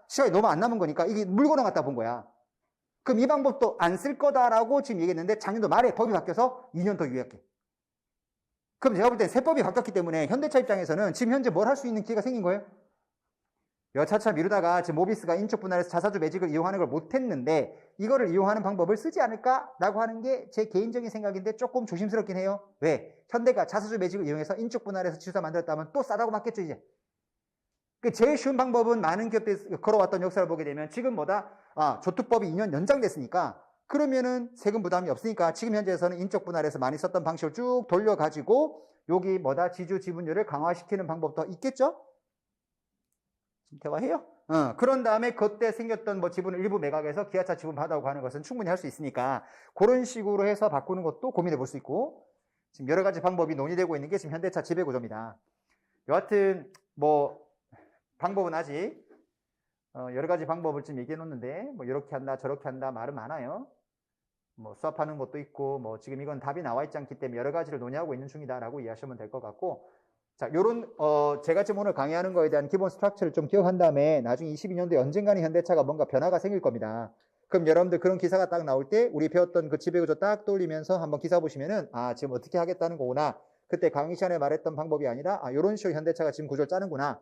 시간이 너무 안 남은 거니까 이게 물건을 갖다 본 거야. 그럼 이 방법도 안 쓸 거다라고 지금 얘기했는데 작년도 말에 법이 바뀌어서 2년 더 유효했게. 그럼 제가 볼 땐 세법이 바뀌었기 때문에 현대차 입장에서는 지금 현재 뭘 할 수 있는 기회가 생긴 거예요? 여차차 미루다가 지금 모비스가 인적 분할해서 자사주 매직을 이용하는 걸 못했는데 이거를 이용하는 방법을 쓰지 않을까라고 하는 게 제 개인적인 생각인데 조금 조심스럽긴 해요. 왜? 현대가 자사주 매직을 이용해서 인적 분할해서 지수사 만들었다면 또 싸다고 맞겠죠 이제. 제일 쉬운 방법은 많은 기업들이 걸어왔던 역사를 보게 되면 지금 조투법이 2년 연장됐으니까 그러면은 세금 부담이 없으니까 지금 현재에서는 인적 분할해서 많이 썼던 방식을 쭉 돌려가지고 여기 지주 지분율을 강화시키는 방법도 있겠죠? 대화해요? 그런 다음에 그때 생겼던 지분을 일부 매각해서 기아차 지분 받아오고 하는 것은 충분히 할 수 있으니까 그런 식으로 해서 바꾸는 것도 고민해 볼 수 있고 지금 여러 가지 방법이 논의되고 있는 게 지금 현대차 지배구조입니다. 여하튼 방법은 아직 여러 가지 방법을 지금 얘기해 놓는데 이렇게 한다 저렇게 한다 말은 많아요. 수합하는 것도 있고 지금 이건 답이 나와 있지 않기 때문에 여러 가지를 논의하고 있는 중이다라고 이해하시면 될 것 같고 자, 요런 제가 지금 오늘 강의하는 거에 대한 기본 스트럭처를 좀 기억한 다음에 나중에 22년도에 언젠가는 현대차가 뭔가 변화가 생길 겁니다. 그럼 여러분들 그런 기사가 딱 나올 때 우리 배웠던 그 지배구조 딱 떠올리면서 한번 기사 보시면은 지금 어떻게 하겠다는 거구나. 그때 강의 시간에 말했던 방법이 아니라 요런 식으로 현대차가 지금 구조를 짜는구나.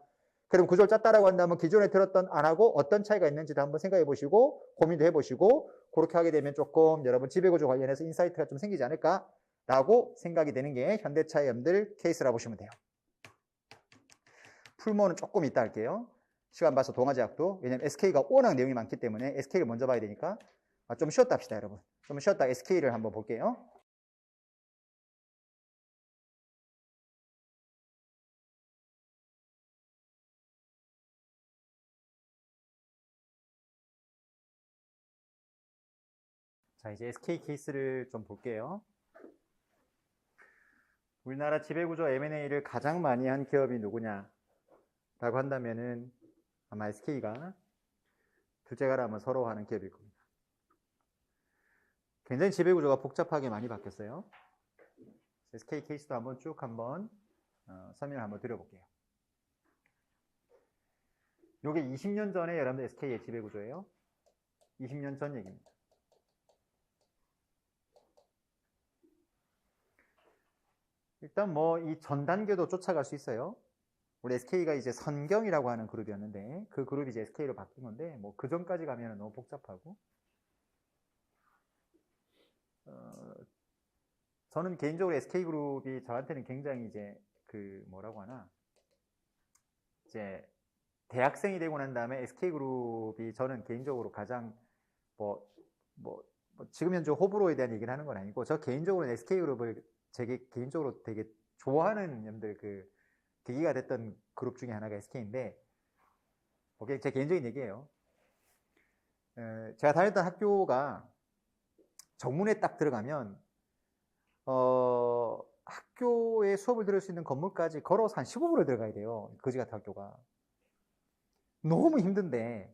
그럼 구조를 짰다라고 한다면 기존에 들었던 안하고 어떤 차이가 있는지도 한번 생각해 보시고 고민도 해보시고 그렇게 하게 되면 조금 여러분 지배구조 관련해서 인사이트가 좀 생기지 않을까라고 생각이 되는 게 현대차의 여러분들 케이스라고 보시면 돼요. 풀모는 조금 이따 할게요. 시간 봐서 동아제약도. 왜냐면 SK가 워낙 내용이 많기 때문에 SK를 먼저 봐야 되니까 좀 쉬었다 합시다 여러분. 좀 쉬었다 SK를 한번 볼게요. 자, 이제 SK 케이스를 좀 볼게요. 우리나라 지배구조 M&A를 가장 많이 한 기업이 누구냐 라고 한다면은 아마 SK가 둘째가라면 서로 하는 기업일 겁니다. 굉장히 지배구조가 복잡하게 많이 바뀌었어요. SK 케이스도 한번 쭉 설명을 한번 드려볼게요. 요게 20년 전에 여러분들 SK의 지배구조예요. 20년 전 얘기입니다. 일단 이 전 단계도 쫓아갈 수 있어요. 우리 SK가 이제 선경이라고 하는 그룹이었는데 그 그룹이 이제 SK로 바뀐 건데 그 전까지 가면 너무 복잡하고 저는 개인적으로 SK그룹이 저한테는 굉장히 이제 이제 대학생이 되고 난 다음에 SK그룹이 저는 개인적으로 가장 지금 현재 호불호에 대한 얘기를 하는 건 아니고 저 개인적으로는 SK그룹을 개인적으로 되게 좋아하는 여러분들 계기가 됐던 그룹 중에 하나가 SK인데 제 개인적인 얘기예요. 제가 다녔던 학교가 정문에 딱 들어가면 학교에 수업을 들을 수 있는 건물까지 걸어서 한 15분을 들어가야 돼요. 거지 같은 학교가. 너무 힘든데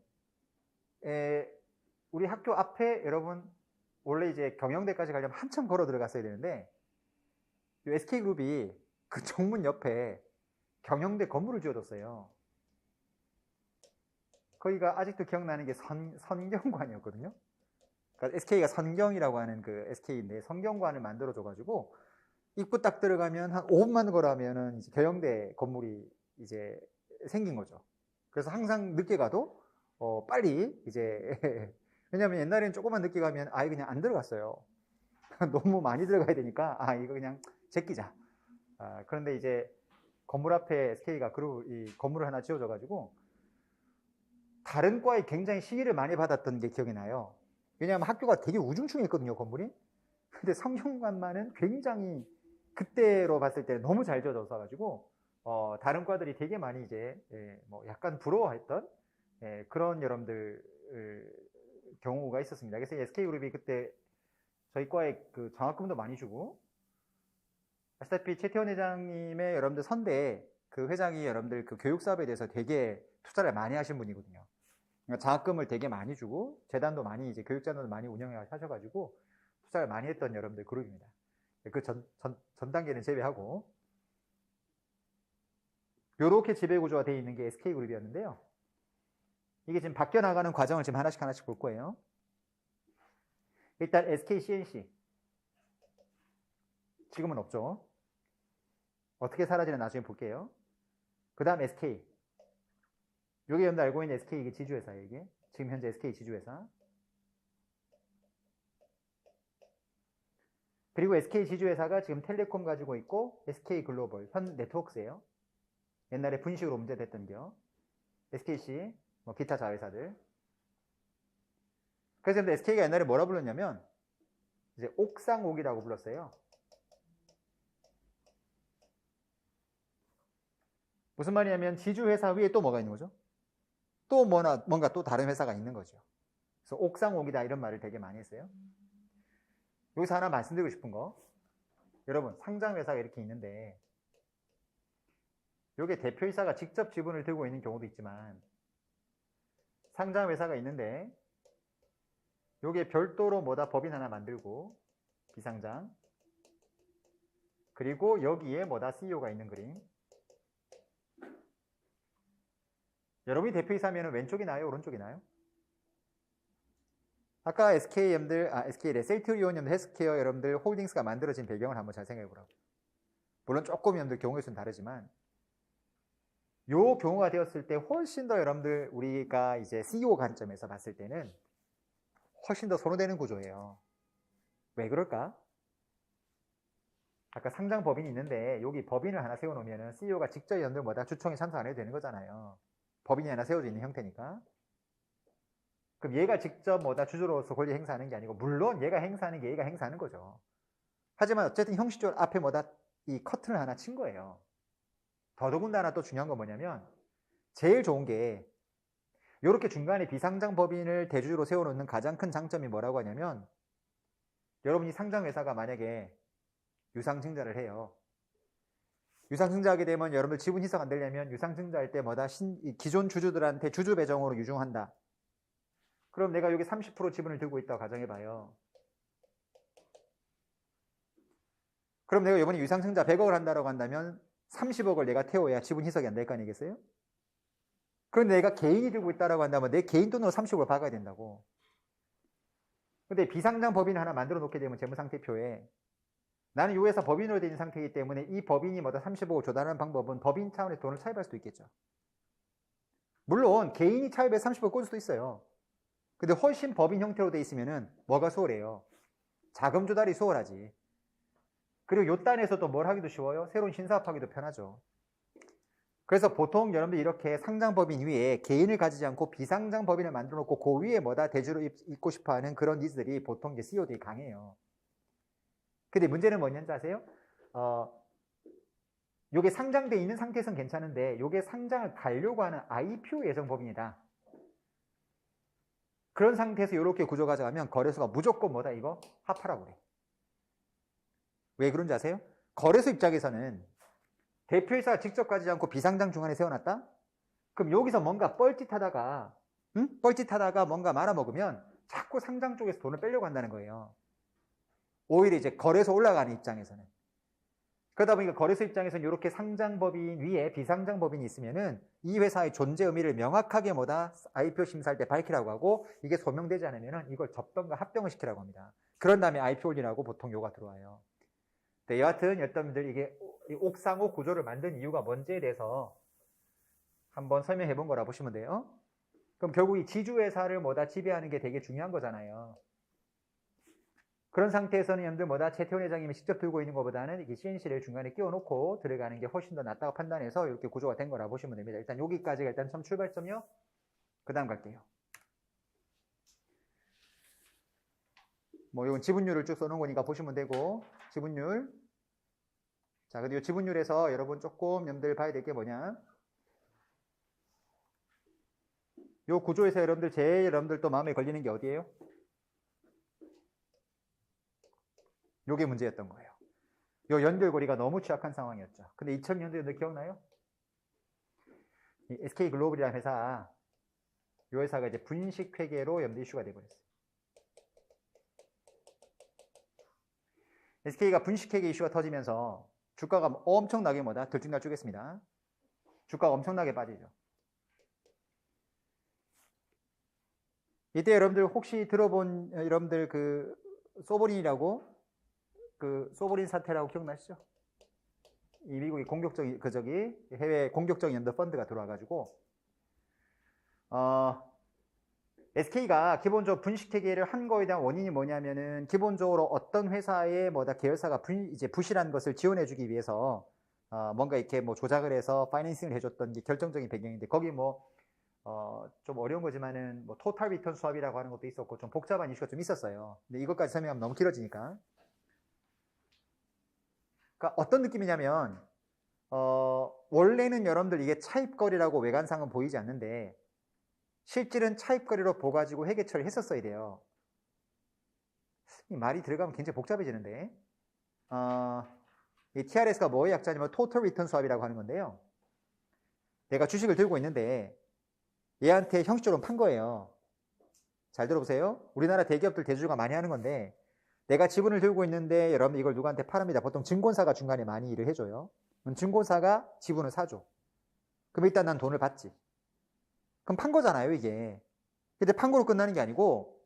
우리 학교 앞에 여러분 원래 이제 경영대까지 가려면 한참 걸어 들어갔어야 되는데 SK그룹이 그 정문 옆에 경영대 건물을 지어줬어요. 거기가 아직도 기억나는 게 선경관이었거든요. 그러니까 SK가 선경이라고 하는 그 SK인데 선경관을 만들어줘가지고 입구 딱 들어가면 한 5분만 걸어가면은 이제 경영대 건물이 이제 생긴 거죠. 그래서 항상 늦게 가도 빨리 이제 왜냐면 옛날에는 조금만 늦게 가면 아예 그냥 안 들어갔어요. 너무 많이 들어가야 되니까 이거 그냥 제끼자. 그런데 이제 건물 앞에 SK가 이 건물을 하나 지어줘가지고 다른 과에 굉장히 시기를 많이 받았던 게 기억이 나요. 왜냐하면 학교가 되게 우중충했거든요, 건물이. 근데 성균관만은 굉장히 그때로 봤을 때 너무 잘 지어져서 가지고 다른 과들이 되게 많이 이제 뭐 약간 부러워했던 그런 여러분들 경우가 있었습니다. 그래서 SK그룹이 그때 저희 과에 그 장학금도 많이 주고, 아시다시피 최태원 회장님의 여러분들 선대에 그 회장이 여러분들 그 교육 사업에 대해서 되게 투자를 많이 하신 분이거든요. 그러니까 장학금을 되게 많이 주고 재단도 많이 이제 교육재단도 많이 운영해 하셔가지고 투자를 많이 했던 여러분들 그룹입니다. 그 전 단계는 제외하고 이렇게 지배 구조가 되어 있는 게 SK그룹이었는데요. 이게 지금 바뀌어 나가는 과정을 지금 하나씩 볼 거예요. 일단 SKCNC 지금은 없죠. 어떻게 사라지는 나중에 볼게요. 그 다음 SK. 여기 여러분들 알고 있는 SK 이게 지주회사예요. 이게 지금 현재 SK 지주회사. 그리고 SK 지주회사가 지금 텔레콤 가지고 있고 SK 글로벌, 현 네트워크스예요. 옛날에 분식으로 문제됐던 겨. SKC, 뭐 기타 자회사들. 그래서 SK가 옛날에 뭐라 불렀냐면 이제 옥상옥이라고 불렀어요. 무슨 말이냐면 지주회사 위에 또 뭐가 있는 거죠? 또 뭔가 또 다른 회사가 있는 거죠. 그래서 옥상옥이다 이런 말을 되게 많이 했어요. 여기서 하나 말씀드리고 싶은 거, 여러분 상장회사가 이렇게 있는데 이게 대표이사가 직접 지분을 들고 있는 경우도 있지만 상장회사가 있는데 요게 별도로 법인 하나 만들고 비상장, 그리고 여기에 CEO가 있는 그림. 여러분이 대표이사면 왼쪽이 나요? 오른쪽이 나요? 아까 SK래, 셀트리온님들, 헬스케어 여러분들 홀딩스가 만들어진 배경을 한번 잘 생각해 보라고. 물론 조금 여러분들 경우의 수는 다르지만 요 경우가 되었을 때 훨씬 더 여러분들 우리가 이제 CEO 관점에서 봤을 때는 훨씬 더 선호되는 구조예요. 왜 그럴까? 아까 상장 법인이 있는데 여기 법인을 하나 세워놓으면 CEO가 직접 여러분들 주총에 참석 안 해도 되는 거잖아요. 법인이 하나 세워져 있는 형태니까. 그럼 얘가 직접 주주로서 권리 행사하는 게 아니고, 물론 얘가 행사하는 게 얘가 행사하는 거죠. 하지만 어쨌든 형식적으로 앞에 이 커튼을 하나 친 거예요. 더더군다나 또 중요한 건 뭐냐면 제일 좋은 게 이렇게 중간에 비상장 법인을 대주주로 세워놓는 가장 큰 장점이 뭐라고 하냐면, 여러분이 상장회사가 만약에 유상증자를 해요. 유상증자하게 되면 여러분들 지분 희석 안 되려면 유상증자할 때 기존 주주들한테 주주 배정으로 유증한다. 그럼 내가 여기 30% 지분을 들고 있다고 가정해봐요. 그럼 내가 이번에 유상증자 100억을 한다고 한다면 30억을 내가 태워야 지분 희석이 안 될 거 아니겠어요? 그런데 내가 개인이 들고 있다고 한다면 내 개인 돈으로 30억을 박아야 된다고. 근데 비상장 법인을 하나 만들어 놓게 되면 재무상태표에 나는 이 회사 법인으로 된 상태이기 때문에 이 법인이 30억을 조달하는 방법은 법인 차원에서 돈을 차입할 수도 있겠죠. 물론 개인이 차입해 30억을 꽂을 수도 있어요. 근데 훨씬 법인 형태로 돼 있으면은 뭐가 수월해요? 자금 조달이 수월하지. 그리고 요 단에서도 뭘 하기도 쉬워요? 새로운 신사업하기도 편하죠. 그래서 보통 여러분들 이렇게 상장 법인 위에 개인을 가지지 않고 비상장 법인을 만들어 놓고 그 위에 대주로 있고 싶어 하는 그런 니즈들이 보통 이제 CEO들이 강해요. 근데 문제는 뭐냐는지 아세요? 요게 상장돼 있는 상태에선 괜찮은데 요게 상장을 가려고 하는 IPO 예정 법인이다. 그런 상태에서 이렇게 구조 가져가면 거래소가 무조건 이거 합하라고 그래. 왜 그런지 아세요? 거래소 입장에서는 대표이사가 직접 가지 않고 비상장 중간에 세워놨다? 그럼 여기서 뭔가 뻘짓하다가 뭔가 말아먹으면 자꾸 상장 쪽에서 돈을 빼려고 한다는 거예요. 오히려 이제 거래소 올라가는 입장에서는. 그러다 보니까 거래소 입장에서는 이렇게 상장법인 위에 비상장법인이 있으면은 이 회사의 존재 의미를 명확하게 IPO 심사할 때 밝히라고 하고, 이게 소명되지 않으면은 이걸 접병과 합병을 시키라고 합니다. 그런 다음에 IPO 올리라고 보통 요가 들어와요. 네, 여하튼 여러분들 이게 옥상호 구조를 만든 이유가 뭔지에 대해서 한번 설명해 본 거라 보시면 돼요. 그럼 결국 이 지주회사를 지배하는 게 되게 중요한 거잖아요. 그런 상태에서는 여러분들 최태원 회장님이 직접 들고 있는 것보다는 이게 CNC를 중간에 끼워놓고 들어가는 게 훨씬 더 낫다고 판단해서 이렇게 구조가 된 거라 보시면 됩니다. 일단 여기까지가 일단 처음 출발점이요. 그 다음 갈게요. 이건 지분율을 쭉 써놓은 거니까 보시면 되고, 지분율. 자, 근데 이 지분율에서 여러분 조금 여러분들 봐야 될 게 뭐냐. 이 구조에서 여러분들 제일 여러분들 또 마음에 걸리는 게 어디예요? 요게 문제였던 거예요. 요 연결고리가 너무 취약한 상황이었죠. 근데 2000년도에 기억나요? 이 SK글로벌이라는 회사, 요 회사가 이제 분식회계로 여러분들 이슈가 돼버렸어요. SK가 분식회계 이슈가 터지면서 주가가 엄청나게 들쭉날쭉했습니다. 주가가 엄청나게 빠지죠. 이때 여러분들 혹시 들어본 여러분들 그 소버린이라고 그 소버린 사태라고 기억나시죠? 이 미국이 공격적인 해외 공격적인 연도 펀드가 들어와가지고 SK가 기본적으로 분식회계를 한 거에 대한 원인이 뭐냐면은 기본적으로 어떤 회사의 계열사가 이제 부실한 것을 지원해주기 위해서 뭔가 이렇게 조작을 해서 파이낸싱을 해줬던 게 결정적인 배경인데, 거기 좀 어려운 거지만은 토탈 리턴 수합이라고 하는 것도 있었고 좀 복잡한 이슈가 좀 있었어요. 근데 이것까지 설명하면 너무 길어지니까. 그러니까 어떤 느낌이냐면 원래는 여러분들 이게 차입거래라고 외관상은 보이지 않는데 실질은 차입거래로 보가지고 회계 처리를 했었어야 돼요. 이 말이 들어가면 굉장히 복잡해지는데, 이 TRS가 뭐의 약자냐면 토탈 리턴 수합이라고 하는 건데요. 내가 주식을 들고 있는데 얘한테 형식적으로 판 거예요. 잘 들어보세요. 우리나라 대기업들 대주주가 많이 하는 건데, 내가 지분을 들고 있는데 여러분 이걸 누구한테 팔합니다. 보통 증권사가 중간에 많이 일을 해줘요. 그럼 증권사가 지분을 사줘. 그럼 일단 난 돈을 받지. 그럼 판 거잖아요, 이게. 근데 판 거로 끝나는 게 아니고,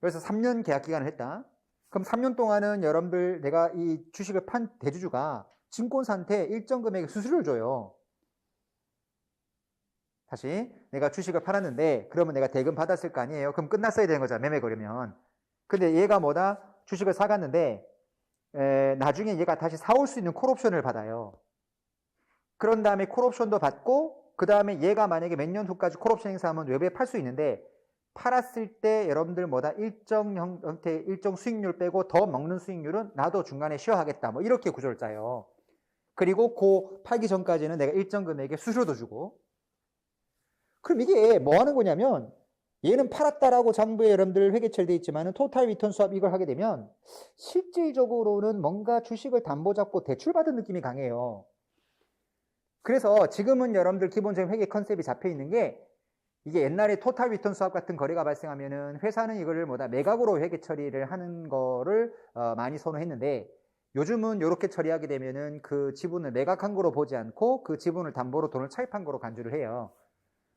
그래서 3년 계약 기간을 했다. 그럼 3년 동안은 여러분들 내가 이 주식을 판 대주주가 증권사한테 일정 금액의 수수료를 줘요. 다시 내가 주식을 팔았는데 그러면 내가 대금 받았을 거 아니에요. 그럼 끝났어야 되는 거잖아, 매매 거려면. 근데 얘가 주식을 사갔는데 나중에 얘가 다시 사올 수 있는 콜옵션을 받아요. 그런 다음에 콜옵션도 받고, 그 다음에 얘가 만약에 몇 년 후까지 콜옵션 행사하면 외부에 팔 수 있는데, 팔았을 때 여러분들 일정 형태, 일정 수익률 빼고 더 먹는 수익률은 나도 중간에 쉬어하겠다. 이렇게 구조를 짜요. 그리고 팔기 전까지는 내가 일정 금액의 수수료도 주고. 그럼 이게 뭐 하는 거냐면, 얘는 팔았다라고 장부에 여러분들 회계처리돼 있지만은 토탈 리턴 수합 이걸 하게 되면 실질적으로는 뭔가 주식을 담보 잡고 대출받은 느낌이 강해요. 그래서 지금은 여러분들 기본적인 회계 컨셉이 잡혀 있는 게, 이게 옛날에 토탈 리턴 수합 같은 거래가 발생하면은 회사는 이거를 매각으로 회계 처리를 하는 거를 많이 선호했는데, 요즘은 이렇게 처리하게 되면은 그 지분을 매각한 거로 보지 않고 그 지분을 담보로 돈을 차입한 거로 간주를 해요.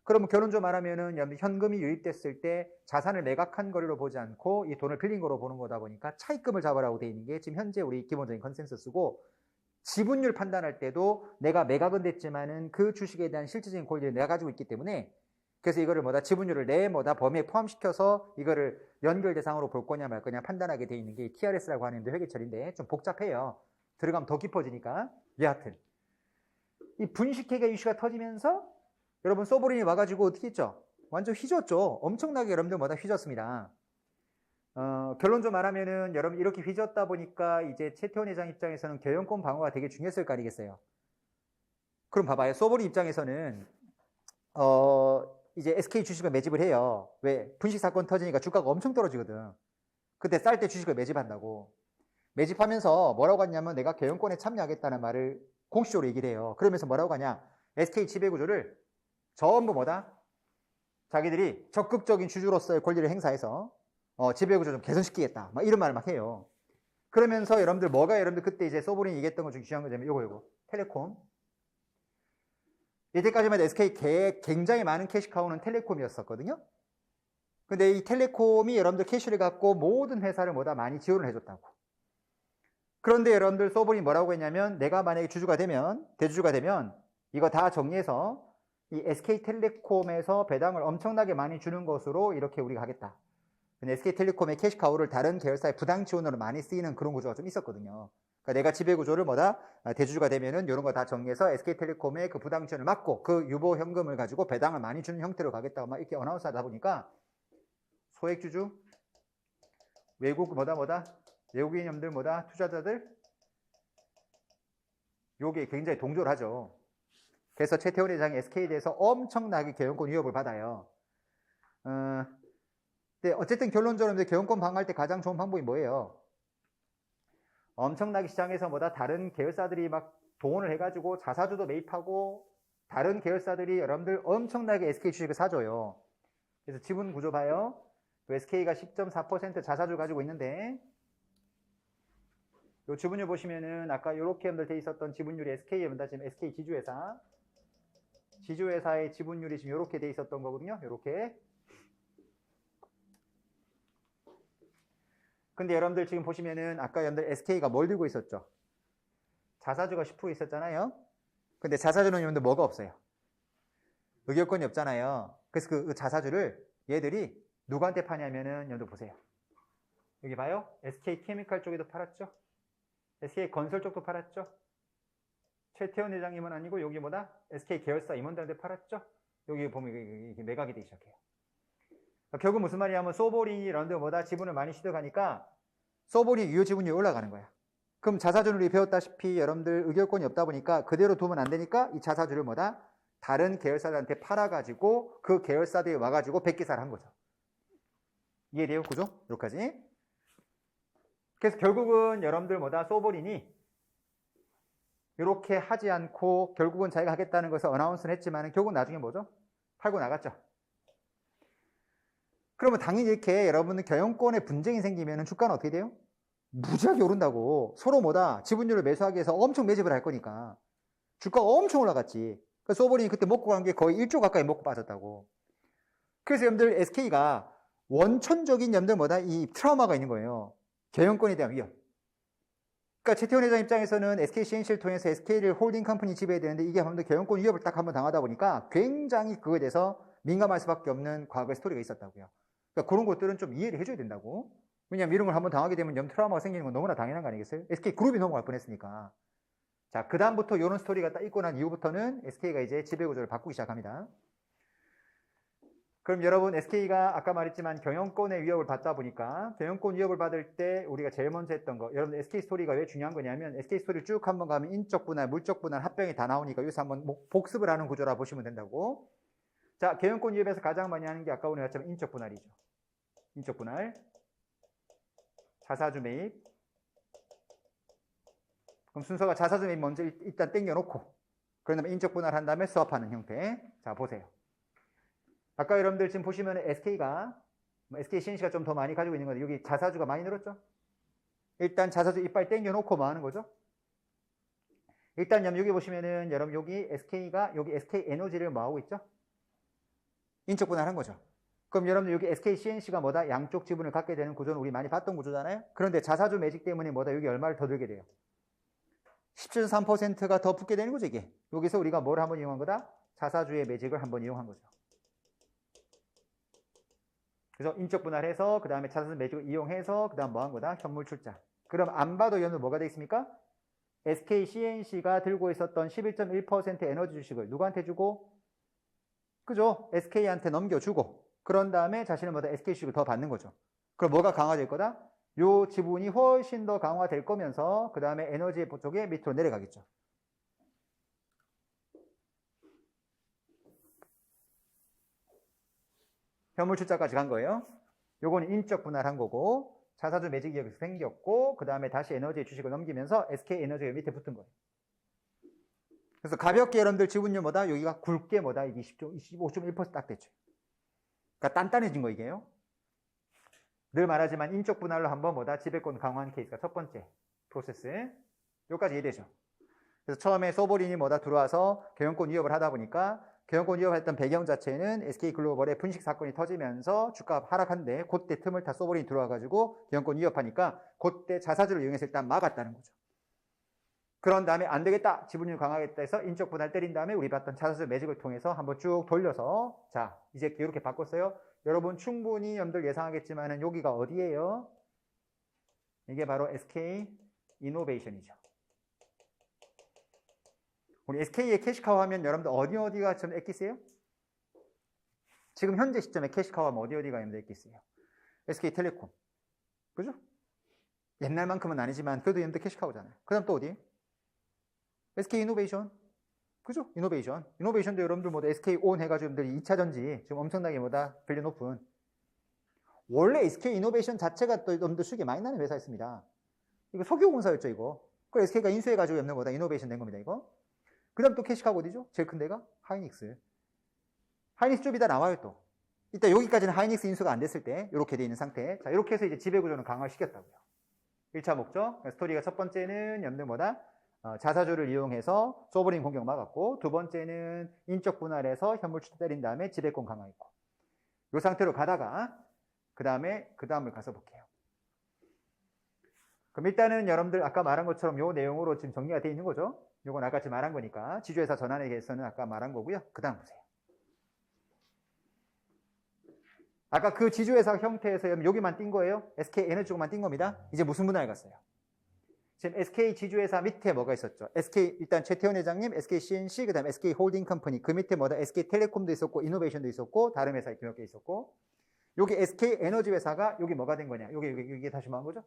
그러면 결론적으로 말하면은 현금이 유입됐을 때 자산을 매각한 거로 보지 않고 이 돈을 빌린 거로 보는 거다 보니까 차입금을 잡으라고 돼 있는 게 지금 현재 우리 기본적인 컨센서스고, 지분율 판단할 때도 내가 매각은 됐지만은 그 주식에 대한 실질적인 권리를 내가 가지고 있기 때문에, 그래서 이거를 지분율을 내 범위에 포함시켜서 이거를 연결 대상으로 볼 거냐 말 거냐 판단하게 돼 있는 게 TRS라고 하는 회계처리인데 좀 복잡해요. 들어가면 더 깊어지니까. 여하튼 이 분식회계 이슈가 터지면서 여러분 소버린이 와가지고 어떻게 했죠? 완전 휘졌죠. 엄청나게 여러분들 휘졌습니다. 결론적으로 말하면은 여러분 이렇게 휘졌다 보니까 이제 최태원 회장 입장에서는 경영권 방어가 되게 중요했을 거 아니겠어요? 그럼 봐봐요. 소버린 입장에서는 이제 SK 주식을 매집을 해요. 왜? 분식 사건 터지니까 주가가 엄청 떨어지거든. 그때 쌀 때 주식을 매집한다고. 매집하면서 뭐라고 하냐면 내가 경영권에 참여하겠다는 말을 공식적으로 얘기를 해요. 그러면서 뭐라고 하냐? SK 지배구조를 전부 자기들이 적극적인 주주로서의 권리를 행사해서 지배구조 좀 개선시키겠다. 이런 말을 막 해요. 그러면서 여러분들 뭐가 여러분들 그때 이제 소보린이 얘기했던 것 중에 중요한 거냐면 요거 텔레콤. 이때까지만 SK 굉장히 많은 캐시카우는 텔레콤이었었거든요. 근데 이 텔레콤이 여러분들 캐시를 갖고 모든 회사를 뭐다 많이 지원을 해줬다고. 그런데 여러분들 소보린이 뭐라고 했냐면 내가 만약에 주주가 되면 대주주가 되면 이거 다 정리해서 이 SK텔레콤에서 배당을 엄청나게 많이 주는 것으로 이렇게 우리가 하겠다. 근데 SK텔레콤의 캐시카우를 다른 계열사의 부당 지원으로 많이 쓰이는 그런 구조가 좀 있었거든요. 그러니까 내가 지배구조를 뭐다 대주주가 되면은 이런 거 다 정리해서 SK텔레콤의 그 부당 지원을 막고 그 유보 현금을 가지고 배당을 많이 주는 형태로 가겠다고 막 이렇게 어나운스하다 보니까 소액주주, 외국 외국인들 투자자들 요게 굉장히 동조를 하죠. 그래서 최태원 회장이 SK에 대해서 엄청나게 경영권 위협을 받아요. 근데 어쨌든 결론적으로 경영권 방어할 때 가장 좋은 방법이 뭐예요? 엄청나게 시장에서 다른 계열사들이 막 동원을 해가지고 자사주도 매입하고 다른 계열사들이 여러분들 엄청나게 SK 주식을 사줘요. 그래서 지분 구조 봐요. SK가 10.4% 자사주 가지고 있는데 요 지분율 보시면은 아까 요렇게 돼 있었던 지분율이 SK입니다. 지금 SK 지주회사의 지분율이 지금 요렇게 돼 있었던 거거든요. 요렇게. 근데 여러분들 지금 보시면은 아까 여러분들 SK가 뭘 들고 있었죠? 자사주가 10% 있었잖아요. 근데 자사주는 여러분들 뭐가 없어요? 의결권이 없잖아요. 그래서 그 자사주를 얘들이 누구한테 파냐면은 여러분들 보세요. 여기 봐요. SK케미칼 쪽에도 팔았죠. SK건설 쪽도 팔았죠. 최태원 회장님은 아니고 여기 SK 계열사 임원들한테 팔았죠. 여기 보면 이게 매각이 되기 시작해요. 결국 무슨 말이냐면 소보린이 런드 지분을 많이 취득하니까 소보린 유효 지분율이 올라가는 거야. 그럼 자사주를 우리 배웠다시피 여러분들 의결권이 없다 보니까 그대로 두면 안 되니까 이 자사주를 다른 계열사들한테 팔아가지고 그 계열사들이 와가지고 백기사를 한 거죠. 이해돼요? 구조? 여기까지. 그래서 결국은 여러분들 소보린이 이렇게 하지 않고 결국은 자기가 하겠다는 것을 어나운스는 했지만 결국 나중에 뭐죠? 팔고 나갔죠. 그러면 당연히 이렇게 여러분은 경영권에 분쟁이 생기면 주가는 어떻게 돼요? 무지하게 오른다고. 서로 지분율을 매수하기 위해서 엄청 매집을 할 거니까 주가가 엄청 올라갔지. 그래서 소보린이 그때 먹고 간 게 거의 1조 가까이 먹고 빠졌다고. 그래서 여러분들 SK가 원천적인 여러분들 이 트라우마가 있는 거예요. 경영권에 대한 위협. 그러니까 최태원 회장 입장에서는 SKCNC를 통해서 SK를 홀딩 컴퍼니 지배해야 되는데 이게 한번 경영권 위협을 딱 한번 당하다 보니까 굉장히 그거에 대해서 민감할 수밖에 없는 과거의 스토리가 있었다고요. 그러니까 그런 것들은 좀 이해를 해줘야 된다고. 왜냐면 이런 걸 한번 당하게 되면 트라우마가 생기는 건 너무나 당연한 거 아니겠어요? SK그룹이 넘어갈 뻔했으니까. 자, 그 다음부터 이런 스토리가 딱 있고 난 이후부터는 SK가 이제 지배구조를 바꾸기 시작합니다. 그럼 여러분 SK가 아까 말했지만 경영권의 위협을 받다 보니까 경영권 위협을 받을 때 우리가 제일 먼저 했던 거, 여러분 SK 스토리가 왜 중요한 거냐면 SK 스토리 쭉 한번 가면 인적 분할, 물적 분할, 합병이 다 나오니까 여기서 한번 복습을 하는 구조라 보시면 된다고. 자, 경영권 위협에서 가장 많이 하는 게 아까 오늘 했지만 인적 분할이죠. 인적 분할, 자사주 매입. 그럼 순서가 자사주 매입 먼저 일단 땡겨놓고 그런 다음에 인적 분할 한 다음에 수합하는 형태. 자, 보세요. 아까 여러분들 지금 보시면 SK가 SKCNC가 좀 더 많이 가지고 있는 건데 여기 자사주가 많이 늘었죠? 일단 자사주 이빨 땡겨놓고 뭐 하는 거죠? 일단 여기 보시면은 여러분 여기 SK가 여기 SK에너지를 뭐 하고 있죠? 인적 분할한 거죠. 그럼 여러분들 여기 SKCNC가 양쪽 지분을 갖게 되는 구조는 우리 많이 봤던 구조잖아요? 그런데 자사주 매직 때문에 여기 얼마를 더 들게 돼요? 17.3%가 더 붙게 되는 거죠, 이게. 여기서 우리가 뭘 한번 이용한 거다? 자사주의 매직을 한번 이용한 거죠. 그래서 인적 분할해서 그 다음에 자사주 매직을 이용해서 그 다음 뭐 한 거다? 현물 출자. 그럼 안 봐도 여러분 뭐가 되어 있습니까? SKCNC가 들고 있었던 11.1% 에너지 주식을 누구한테 주고? 그죠? SK한테 넘겨주고 그런 다음에 자신은 SK 주식을 더 받는 거죠. 그럼 뭐가 강화될 거다? 요 지분이 훨씬 더 강화될 거면서 그 다음에 에너지 쪽에 밑으로 내려가겠죠. 현물 출자까지 간 거예요. 요거는 인적 분할한 거고 자사주 매직이 여기서 생겼고 그 다음에 다시 에너지의 주식을 넘기면서 SK에너지가 밑에 붙은 거예요. 그래서 가볍게 여러분들 지분율 여기가 굵게 이게 25.1% 딱 됐죠. 그러니까 단단해진 거 이게요. 늘 말하지만 인적 분할로 한번 뭐다 지배권 강화한 케이스가 첫 번째 프로세스. 여기까지 이해되죠? 그래서 처음에 소버린이 뭐다 들어와서 경영권 위협을 하다 보니까 경영권 위협했던 배경 자체는 SK글로벌의 분식 사건이 터지면서 주가 하락한데 그때 틈을 타 소버린이 들어와가지고 경영권 위협하니까 그때 자사주를 이용해서 일단 막았다는 거죠. 그런 다음에 안 되겠다, 지분율 강화하겠다 해서 인적 분할 때린 다음에 우리 봤던 자사주 매직을 통해서 한번 쭉 돌려서 자 이제 이렇게 바꿨어요. 여러분 충분히 여러분들 예상하겠지만은 여기가 어디예요? 이게 바로 SK 이노베이션이죠. 우리 SK의 캐시카우 하면 여러분들 어디가 좀 엑기스예요? 지금 현재 시점에 캐시카우 하면 어디가 여러분들 엑기스예요? SK텔레콤. 그죠? 옛날만큼은 아니지만 그래도 여러분들 캐시카우잖아요. 그 다음 또 어디? SK이노베이션. 그죠? 이노베이션. 이노베이션도 여러분들 뭐 SK온 해가지고 여러분들 2차전지 지금 엄청나게 뭐다 밸류 높은. 원래 SK이노베이션 자체가 또 여러분들 수익이 많이 나는 회사였습니다. 이거 석유공사였죠, 이거. 그걸 SK가 인수해가지고 여러분들 뭐다 이노베이션 된 겁니다, 이거. 그 다음 또 캐시카우 어디죠? 제일 큰 데가 하이닉스. 하이닉스 좀 이따 나와요, 또. 이따 여기까지는 하이닉스 인수가 안 됐을 때, 이렇게 돼 있는 상태. 자, 이렇게 해서 이제 지배구조는 강화시켰다고요. 1차 목적. 스토리가 첫 번째는 여러분들 뭐다? 자사주를 이용해서 소버린 공격 막았고, 두 번째는 인적 분할해서 현물 추태 때린 다음에 지배권 강화했고. 이 상태로 가다가, 그 다음을 가서 볼게요. 그럼 일단은 여러분들 아까 말한 것처럼 요 내용으로 지금 정리가 되어 있는 거죠. 요건 아까 지금 말한 거니까 지주회사 전환에 대해서는 아까 말한 거고요. 그 다음 보세요. 아까 그 지주회사 형태에서 여기만 띈 거예요. SK에너지만 띈 겁니다. 이제 무슨 분할 갔어요? 지금 SK 지주회사 밑에 뭐가 있었죠? SK 일단 최태원 회장님, SK CNC, 그 다음에 SK 홀딩 컴퍼니 그 밑에 뭐다? SK 텔레콤도 있었고 이노베이션도 있었고 다른 회사 몇 개 있었고 여기 SK 에너지 회사가 여기 뭐가 된 거냐? 여기 다시 뭐 한 거죠?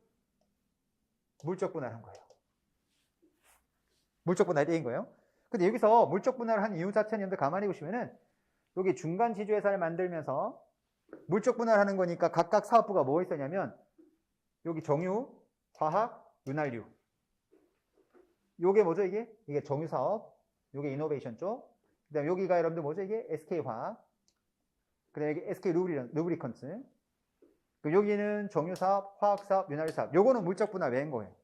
물적 분할한 거예요. 물적 분할이 된 거예요. 근데 여기서 물적 분할을 한 이유 자체는 여러분들 가만히 보시면은 여기 중간 지주회사를 만들면서 물적 분할하는 거니까 각각 사업부가 뭐 있었냐면 여기 정유, 화학, 윤활유. 요게 뭐죠 이게? 이게 정유 사업, 요게 이노베이션 쪽. 그다음에 여기가 여러분들 뭐죠 이게? SK화학. 그다음에 여기 SK 루브리컨츠. 여기는 정유 사업, 화학 사업, 윤활유 사업. 요거는 물적 분할 외인 거예요.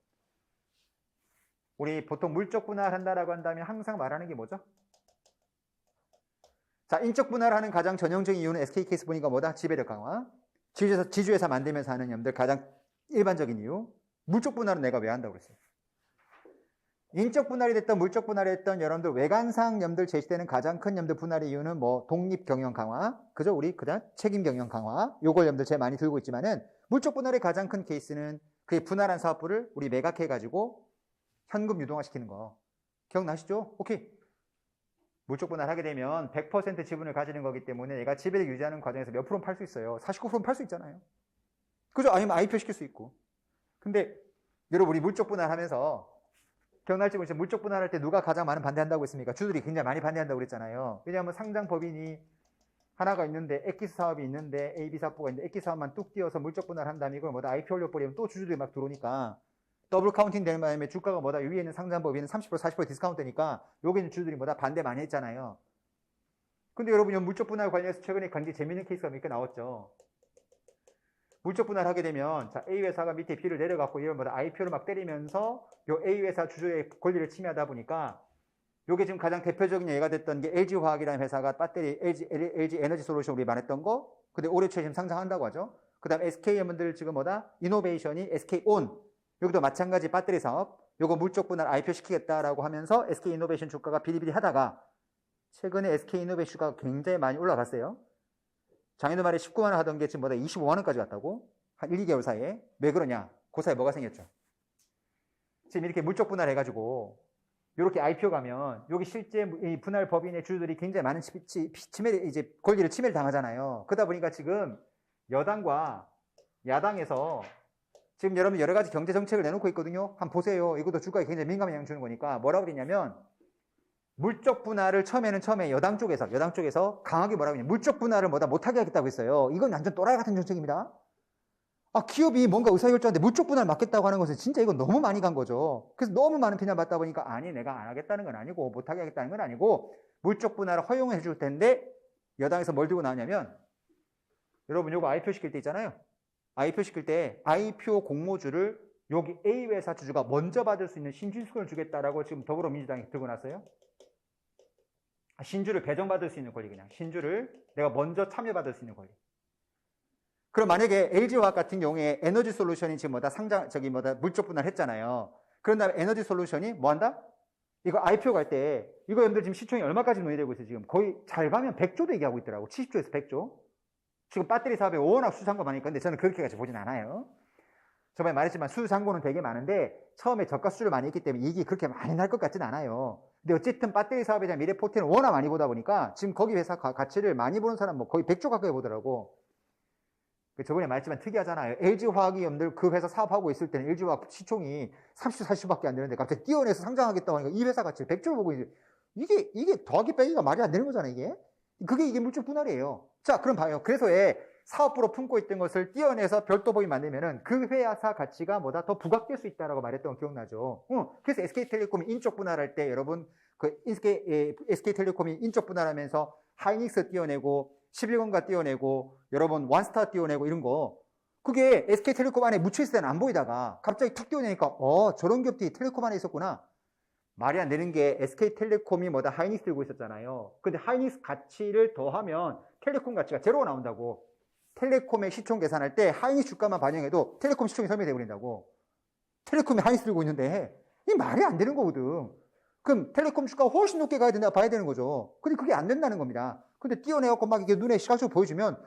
우리 보통 물적 분할한다라고 한다면 항상 말하는 게 뭐죠? 자, 인적 분할하는 가장 전형적인 이유는 SK 케이스 보니까 뭐다? 지배력 강화. 지주회사 만들면서 하는 놈들 가장 일반적인 이유. 물적 분할은 내가 왜 한다고 그랬어요? 인적 분할이 됐던 물적 분할이 됐던 여러분들 외관상 놈들 제시되는 가장 큰 놈들 분할의 이유는 뭐 독립 경영 강화. 그죠? 우리 그다음 책임 경영 강화. 요걸 놈들 제일 많이 들고 있지만은 물적 분할의 가장 큰 케이스는 그 분할한 사업부를 우리 매각해 가지고 현금 유동화시키는 거. 기억나시죠? 오케이. 물적 분할하게 되면 100% 지분을 가지는 거기 때문에 얘가 지배력 유지하는 과정에서 몇 프로는 팔 수 있어요. 49%는 팔 수 있잖아요. 그죠? 아니면 IPO 시킬 수 있고. 근데 여러분 우리 물적 분할하면서 기억날지 모르겠지만 물적 분할할 때 누가 가장 많은 반대한다고 했습니까? 주들이 굉장히 많이 반대한다고 그랬잖아요. 왜냐하면 상장 법인이 하나가 있는데 엑기스 사업이 있는데 AB 사업부가 있는데 엑기스 사업만 뚝 띄어서 물적 분할한 다음에 이걸 뭐다 IPO 올려버리면 또 주주들이 막 들어오니까 더블 카운팅 되는 바람에 주가가 뭐다 위에 있는 상장법인은 30% 40% 디스카운트 되니까 여기는 주주들이 뭐다 반대 많이 했잖아요. 근데 여러분 이 물적 분할 관련해서 최근에 굉장히 재밌는 케이스가 몇 개 나왔죠. 물적 분할하게 되면 자 A 회사가 밑에 B를 내려갖고 이런 뭐다 IPO를 막 때리면서 요 A 회사 주주의 권리를 침해하다 보니까 요게 지금 가장 대표적인 예가 됐던 게 LG화학이라는 회사가 배터리 LG 에너지 솔루션 우리 말했던 거. 근데 올해 초에 지금 상장한다고 하죠. 그다음 SK분들 지금 뭐다 이노베이션이 SK온 여기도 마찬가지 배터리 사업 요거 물적 분할 IPO 시키겠다라고 하면서 SK이노베이션 주가가 비리비리 하다가 최근에 SK이노베이션 주가가 굉장히 많이 올라갔어요. 작년 말에 19만 원 하던 게 지금 뭐다 25만 원까지 갔다고? 한 1, 2개월 사이에. 왜 그러냐? 그 사이에 뭐가 생겼죠? 지금 이렇게 물적 분할 해가지고 이렇게 IPO 가면 여기 실제 이 분할 법인의 주주들이 굉장히 많은 이제 권리를 침해를 당하잖아요. 그러다 보니까 지금 여당과 야당에서 지금 여러분 여러 가지 경제 정책을 내놓고 있거든요. 한번 보세요. 이것도 주가에 굉장히 민감한 영향 주는 거니까 뭐라고 그랬냐면 물적 분할을 처음에 여당 쪽에서 강하게 뭐라고 했냐면 물적 분할을 못하게 하겠다고 했어요. 이건 완전 또라이 같은 정책입니다. 아, 기업이 뭔가 의사결정하는데 물적 분할 막겠다고 하는 것은 진짜 이건 너무 많이 간 거죠. 그래서 너무 많은 비난 받다 보니까 아니 내가 안 하겠다는 건 아니고 못하게 하겠다는 건 아니고 물적 분할을 허용해 줄 텐데 여당에서 뭘 들고 나왔냐면 여러분 요거 IPO 시킬 때 있잖아요. IPO 시킬 때 IPO 공모주를 여기 A 회사 주주가 먼저 받을 수 있는 신주인수권을 주겠다라고 지금 더불어민주당이 들고 났어요. 신주를 배정받을 수 있는 권리, 그냥 신주를 내가 먼저 참여받을 수 있는 권리. 그럼 만약에 LG화학 같은 경우에 에너지솔루션이 지금 물적 분할했잖아요. 그런 다음에 에너지솔루션이 뭐 한다? 이거 IPO 갈 때 이거 여러분들 지금 시총이 얼마까지 논의되고 있어요? 지금 거의 잘 가면 100조도 얘기하고 있더라고. 70조에서 100조. 지금 배터리 사업에 워낙 수상고 많으니까. 근데 저는 그렇게까지 보진 않아요. 저번에 말했지만 수상고는 되게 많은데 처음에 저가 수주를 많이 했기 때문에 이익이 그렇게 많이 날 것 같지는 않아요. 근데 어쨌든 배터리 사업에 대한 미래 포텐을 워낙 많이 보다 보니까 지금 거기 회사 가치를 많이 보는 사람 뭐 거의 100조 가까이 보더라고. 저번에 말했지만 특이하잖아요. LG화학이 여러분들 그 회사 사업하고 있을 때는 LG화학 시총이 30조, 40조밖에 안 되는데 갑자기 뛰어내서 상장하겠다고 하니까 이 회사 가치 100조를 보고 있는데 이게 더하기 빼기가 말이 안 되는 거잖아요, 이게. 이게 물적 분할이에요. 자, 그럼 봐요. 그래서 왜 사업부로 품고 있던 것을 띄어내서 별도 법인 만들면은 그 회사 가치가 뭐다 더 부각될 수 있다라고 말했던 거 기억나죠? 그래서 SK텔레콤이 인적 분할할 때 여러분 SK텔레콤이 인적 분할하면서 하이닉스 띄어내고 11건가 띄어내고 여러분 원스타 띄어내고 이런 거 그게 SK텔레콤 안에 묻혀있을 때는 안 보이다가 갑자기 툭 띄어내니까 저런 기업들이 텔레콤 안에 있었구나. 말이 안 되는 게 SK텔레콤이 하이닉스 들고 있었잖아요. 근데 하이닉스 가치를 더하면 텔레콤 가치가 제로가 나온다고. 텔레콤의 시총 계산할 때 하이닉스 주가만 반영해도 텔레콤 시총이 설명돼 버린다고. 텔레콤이 하이닉스 들고 있는데 이 말이 안 되는 거거든. 그럼 텔레콤 주가가 훨씬 높게 가야 된다 봐야 되는 거죠. 근데 그게 안 된다는 겁니다. 근데 띄어내갖고 막 이게 눈에 시각적으로 보여주면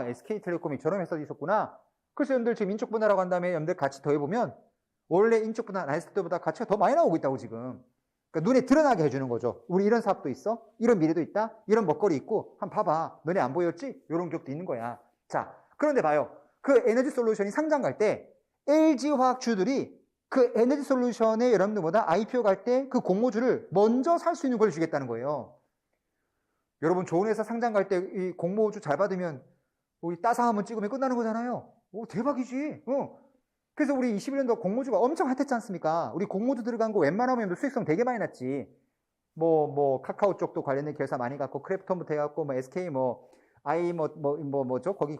SK텔레콤이 저런 회사도 있었구나. 그래서 여러분들 지금 인적 분할하고 한 다음에 여러분들 같이 더해보면 원래 인적 분할 안 했을 때보다 가치가 더 많이 나오고 있다고 지금. 그러니까 눈에 드러나게 해주는 거죠. 우리 이런 사업도 있어? 이런 미래도 있다? 이런 먹거리 있고? 한번 봐봐. 너네 안 보였지? 이런 기업도 있는 거야. 자, 그런데 봐요. 그 에너지솔루션이 상장 갈 때 LG화학주들이 그 에너지솔루션의 여러분들보다 IPO 갈 때 그 공모주를 먼저 살 수 있는 걸 주겠다는 거예요. 여러분 좋은 회사 상장 갈 때 이 공모주 잘 받으면 우리 따상 한번 찍으면 끝나는 거잖아요. 대박이지. 그래서 우리 21년도 공모주가 엄청 핫했지 않습니까? 우리 공모주 들어간 거 웬만하면 수익성 되게 많이 났지. 카카오 쪽도 관련된 계열사 많이 갖고, 크래프톤부터 해갖고, SK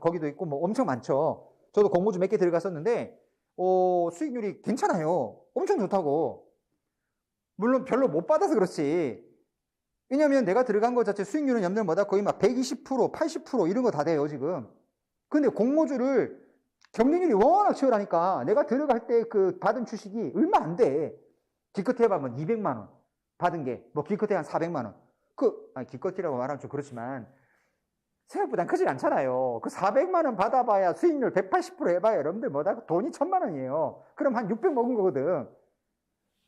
거기도 있고, 엄청 많죠. 저도 공모주 몇 개 들어갔었는데, 수익률이 괜찮아요. 엄청 좋다고. 물론 별로 못 받아서 그렇지. 왜냐면 내가 들어간 것 자체 수익률은 염들마다 거의 120%, 80% 이런 거 다 돼요, 지금. 근데 공모주를 경쟁률이 워낙 치열하니까 내가 들어갈 때 그 받은 주식이 얼마 안 돼. 기껏해 봐면 200만원 받은 게, 기껏해 한 400만원. 기껏이라고 말하면 좀 그렇지만, 생각보다 크지 않잖아요. 그 400만원 받아봐야 수익률 180% 해봐야 여러분들 돈이 1000만원이에요. 그럼 한 600 먹은 거거든.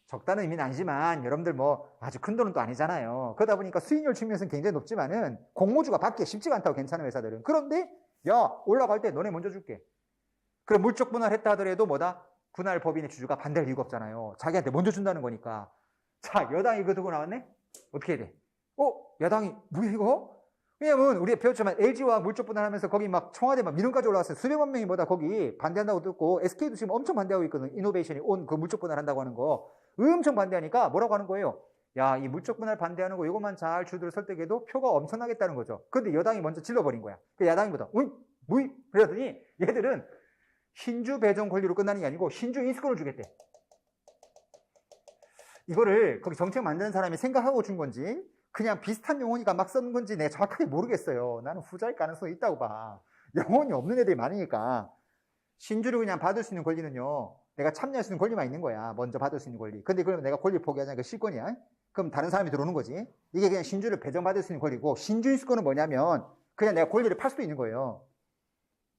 적다는 의미는 아니지만, 여러분들 아주 큰 돈은 또 아니잖아요. 그러다 보니까 수익률 측면에서는 굉장히 높지만은, 공모주가 받기 쉽지가 않다고, 괜찮은 회사들은. 그런데, 올라갈 때 너네 먼저 줄게. 그럼 물적 분할했다 하더라도 분할 법인의 주주가 반대할 이유가 없잖아요. 자기한테 먼저 준다는 거니까. 자, 여당이 이거 두고 나왔네? 어떻게 해야 돼? 야당이, 뭐야, 이거? 왜냐면, 우리가 배웠지만, LG와 물적 분할하면서 거기 청와대 민원까지 올라왔어요. 수백만 명이 거기 반대한다고 듣고, SK도 지금 엄청 반대하고 있거든. 이노베이션이 그 물적 분할한다고 하는 거. 엄청 반대하니까 뭐라고 하는 거예요? 이 물적 분할 반대하는 거, 이것만 잘 주들을 설득해도 표가 엄청나겠다는 거죠. 근데 여당이 먼저 질러버린 거야. 그 야당이보다, 그러더니, 얘들은, 신주 배정 권리로 끝나는 게 아니고 신주 인수권을 주겠대. 이거를 거기 정책 만드는 사람이 생각하고 준 건지 그냥 비슷한 용어니까 막 썼는 건지 내가 정확하게 모르겠어요. 나는 후자일 가능성이 있다고 봐. 영혼이 없는 애들이 많으니까. 신주를 그냥 받을 수 있는 권리는요, 내가 참여할 수 있는 권리만 있는 거야. 먼저 받을 수 있는 권리. 근데 그러면 내가 권리 포기하자니까 그 실권이야. 그럼 다른 사람이 들어오는 거지. 이게 그냥 신주를 배정받을 수 있는 권리고, 신주 인수권은 뭐냐면 그냥 내가 권리를 팔 수도 있는 거예요.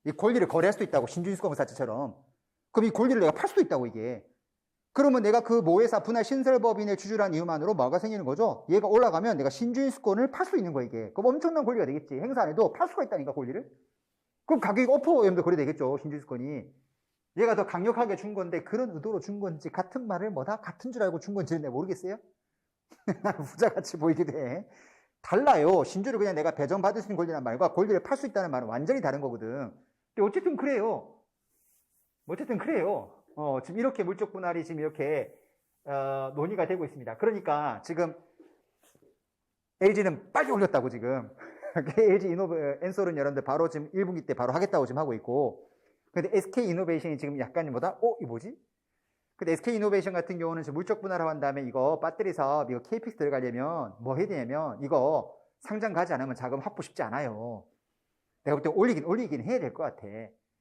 이 권리를 거래할 수도 있다고, 신주인수권 자체처럼. 그럼 이 권리를 내가 팔 수도 있다고, 이게. 그러면 내가 그 모회사 분할 신설법인의 주주란 이유만으로 뭐가 생기는 거죠? 얘가 올라가면 내가 신주인수권을 팔 수 있는 거야, 이게. 그럼 엄청난 권리가 되겠지. 행사 안 해도 팔 수가 있다니까, 권리를. 그럼 가격이 오퍼 거래 되겠죠, 신주인수권이. 얘가 더 강력하게 준 건데 그런 의도로 준 건지, 같은 말을 같은 줄 알고 준 건지는 내가 모르겠어요? 부자같이 보이기도 해. 달라요. 신주를 그냥 내가 배정받을 수 있는 권리란 말과 권리를 팔 수 있다는 말은 완전히 다른 거거든. 근데 어쨌든 그래요. 지금 이렇게 물적 분할이 지금 이렇게 논의가 되고 있습니다. 그러니까 지금 LG는 빨리 올렸다고 지금. LG 엔솔은 여러분들 바로 지금 1분기 때 바로 하겠다고 지금 하고 있고, 근데 SK이노베이션이 지금 약간 뭐다? 이 뭐지? 근데 SK이노베이션 같은 경우는 물적 분할하고 한 다음에 이거 배터리 사업, 이거 KPX 들어가려면 뭐 해야 되냐면 이거 상장 가지 않으면 자금 확보 쉽지 않아요. 내가 볼 때 올리긴 해야 될 것 같아.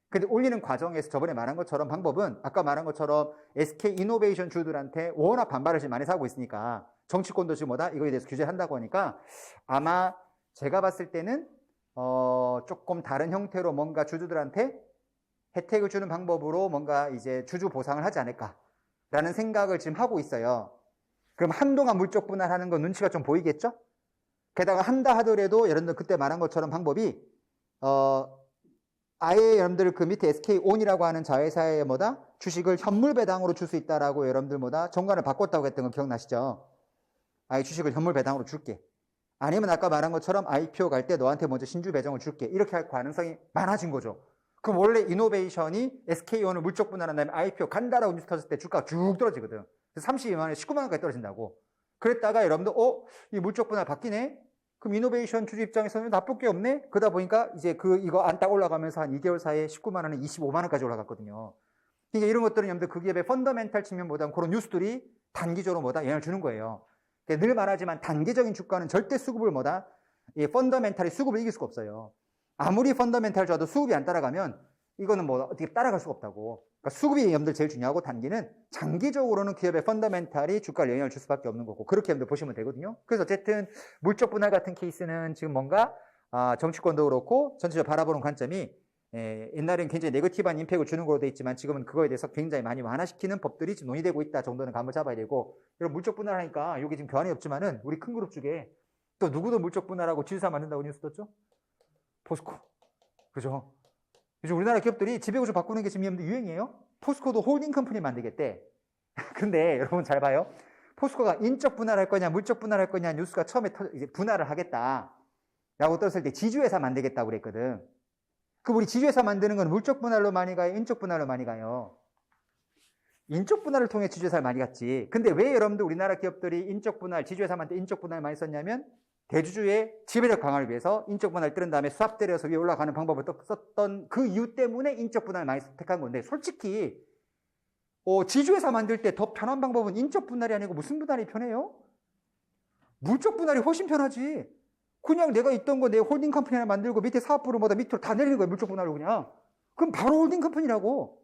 근데 올리는 과정에서 저번에 말한 것처럼 방법은 아까 말한 것처럼 SK이노베이션 주들한테 워낙 반발을 지금 많이 사고 있으니까 정치권도 지금 뭐다? 이거에 대해서 규제를 한다고 하니까 아마 제가 봤을 때는 조금 다른 형태로 뭔가 주주들한테 혜택을 주는 방법으로 뭔가 이제 주주 보상을 하지 않을까라는 생각을 지금 하고 있어요. 그럼 한동안 물적 분할하는 건 눈치가 좀 보이겠죠? 게다가 한다 하더라도 여러분들 그때 말한 것처럼 방법이 아예 여러분들 그 밑에 SK온이라고 하는 자회사에 뭐다? 주식을 현물 배당으로 줄 수 있다라고 여러분들 뭐다? 정관을 바꿨다고 했던 거 기억나시죠? 아예 주식을 현물 배당으로 줄게. 아니면 아까 말한 것처럼 IPO 갈 때 너한테 먼저 신주 배정을 줄게. 이렇게 할 가능성이 많아진 거죠. 그럼 원래 이노베이션이 SK온을 물적 분할한 다음에 IPO 간다라고 뉴스 터졌을 때 주가가 쭉 떨어지거든. 32만 원에 19만 원까지 떨어진다고. 그랬다가 여러분들 이 물적 분할 바뀌네? 그럼 이노베이션 주주 입장에서는 나쁠 게 없네? 그러다 보니까 이제 이거 안 딱 올라가면서 한 2개월 사이에 19만 원에 25만 원까지 올라갔거든요. 그러니까 이런 것들은 여러분들 그 기업의 펀더멘탈 측면보다는 그런 뉴스들이 단기적으로 영향을 주는 거예요. 그러니까 늘 말하지만 단기적인 주가는 절대 수급을 이 펀더멘탈이 수급을 이길 수가 없어요. 아무리 펀더멘탈 좋아도 수급이 안 따라가면 이거는 어떻게 따라갈 수가 없다고. 그러니까 수급이 여러분들 제일 중요하고 단기는 장기적으로는 기업의 펀더멘탈이 주가에 영향을 줄 수밖에 없는 거고 그렇게 여러분들 보시면 되거든요. 그래서 어쨌든 물적 분할 같은 케이스는 지금 뭔가 정치권도 그렇고 전체적으로 바라보는 관점이 옛날엔 굉장히 네거티브한 임팩을 주는 걸로 돼 있지만 지금은 그거에 대해서 굉장히 많이 완화시키는 법들이 지금 논의되고 있다 정도는 감을 잡아야 되고 이런 물적 분할하니까 여기 지금 교환이 없지만은 우리 큰 그룹 중에 또 누구도 물적 분할하고 지주사 만든다고 뉴스 떴죠? 포스코. 그죠? 요즘 우리나라 기업들이 지배구조 바꾸는 게 지금 유행이에요. 포스코도 홀딩 컴퍼니 만들겠대. 근데 여러분 잘 봐요. 포스코가 인적 분할할 거냐 물적 분할할 거냐 뉴스가 처음에 이제 분할을 하겠다 라고 떴을 때 지주회사 만들겠다고 그랬거든. 그럼 우리 지주회사 만드는 건 물적 분할로 많이 가요? 인적 분할로 많이 가요? 인적 분할을 통해 지주회사를 많이 갔지. 근데 왜 여러분들 우리나라 기업들이 인적 분할, 지주회사 만들 때 인적 분할 많이 썼냐면 대주주의 지배력 강화를 위해서 인적 분할 뜰은 다음에 수합 때려서 위에 올라가는 방법을 썼던 그 이유 때문에 인적 분할 많이 택한 건데 솔직히 지주회사 만들 때 더 편한 방법은 인적 분할이 아니고 무슨 분할이 편해요? 물적 분할이 훨씬 편하지. 그냥 내가 있던 거 내 홀딩 컴퍼니 하나 만들고 밑에 사업부를 밑으로 다 내리는 거야. 물적 분할로 그냥. 그럼 바로 홀딩 컴퍼니라고.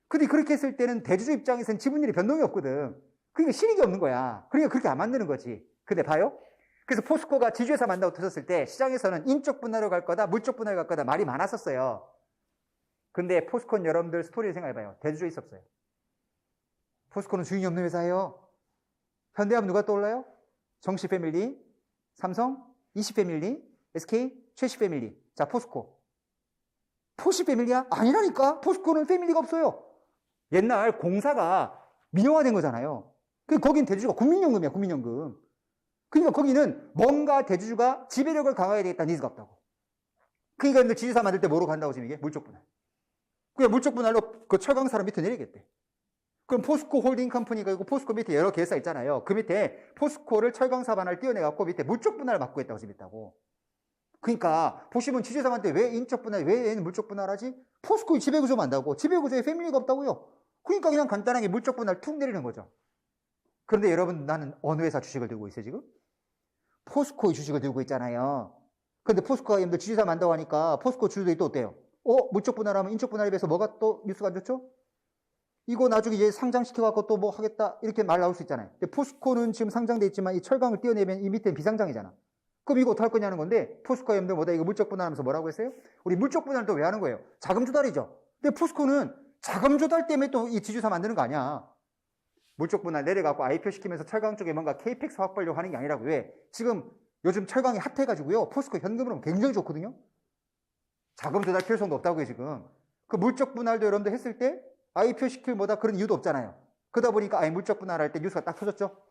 근데 그렇게 했을 때는 대주주 입장에서는 지분율이 변동이 없거든. 그러니까 실익이 없는 거야. 그러니까 그렇게 안 만드는 거지. 근데 봐요. 그래서 포스코가 지주회사 만다고 터졌을 때 시장에서는 인적 분할로 갈 거다, 물적 분할로 갈 거다 말이 많았었어요. 근데 포스코는 여러분들 스토리를 생각해봐요. 대주주에 있었어요. 포스코는 주인이 없는 회사예요. 현대하면 누가 떠올라요? 정씨 패밀리, 삼성, 이씨 패밀리, SK, 최씨 패밀리. 자, 포스코. 포씨 패밀리야? 아니라니까. 포스코는 패밀리가 없어요. 옛날 공사가 민영화된 거잖아요. 거긴 대주주가 국민연금이야, 국민연금. 그러니까 거기는 뭔가 대주주가 지배력을 강화해야 되겠다는 니즈가 없다고. 그러니까 지주사 만들 때 뭐로 간다고 지금 이게? 물적 분할. 그냥 물적 분할로 그 철강사를 밑에 내리겠대. 그럼 포스코 홀딩 컴퍼니가 있고 포스코 밑에 여러 계열사 있잖아요. 그 밑에 포스코를 철강사 반을 띄워내갖고 밑에 물적 분할을 맡고 있다고 지금 있다고. 그러니까 보시면 지주사 만들 때 왜 인적 분할, 왜 얘는 물적 분할하지? 포스코의 지배구조 만다고. 지배구조에 패밀리가 없다고요. 그러니까 그냥 간단하게 물적 분할 툭 내리는 거죠. 그런데 여러분 나는 어느 회사 주식을 들고 있어요 지금? 포스코의 주식을 들고 있잖아요. 근데 포스코가 여러분들 지주사 만다고 하니까 포스코 주주들이 또 어때요? 물적 분할하면 인적 분할에 비해서 뭐가 또 뉴스가 안 좋죠? 이거 나중에 이제 상장시켜갖고 또 뭐 하겠다 이렇게 말 나올 수 있잖아요. 근데 포스코는 지금 상장돼 있지만 이 철강을 띄워내면 이 밑에는 비상장이잖아. 그럼 이거 어떡할 거냐는 건데 포스코 여러분들 뭐다 이거 물적 분할하면서 뭐라고 했어요? 우리 물적 분할은 또 왜 하는 거예요? 자금 조달이죠. 근데 포스코는 자금 조달 때문에 또 이 지주사 만드는 거 아니야. 물적 분할 내려갖고 IPO 시키면서 철강 쪽에 뭔가 KPX 확보하려고 하는 게 아니라고. 왜? 지금 요즘 철강이 핫해가지고요. 포스코 현금으로 굉장히 좋거든요. 자금 조달 필요성도 없다고요 지금. 그 물적 분할도 여러분들 했을 때 IPO 시킬 뭐다 그런 이유도 없잖아요. 그러다 보니까 물적 분할할 때 뉴스가 딱 터졌죠.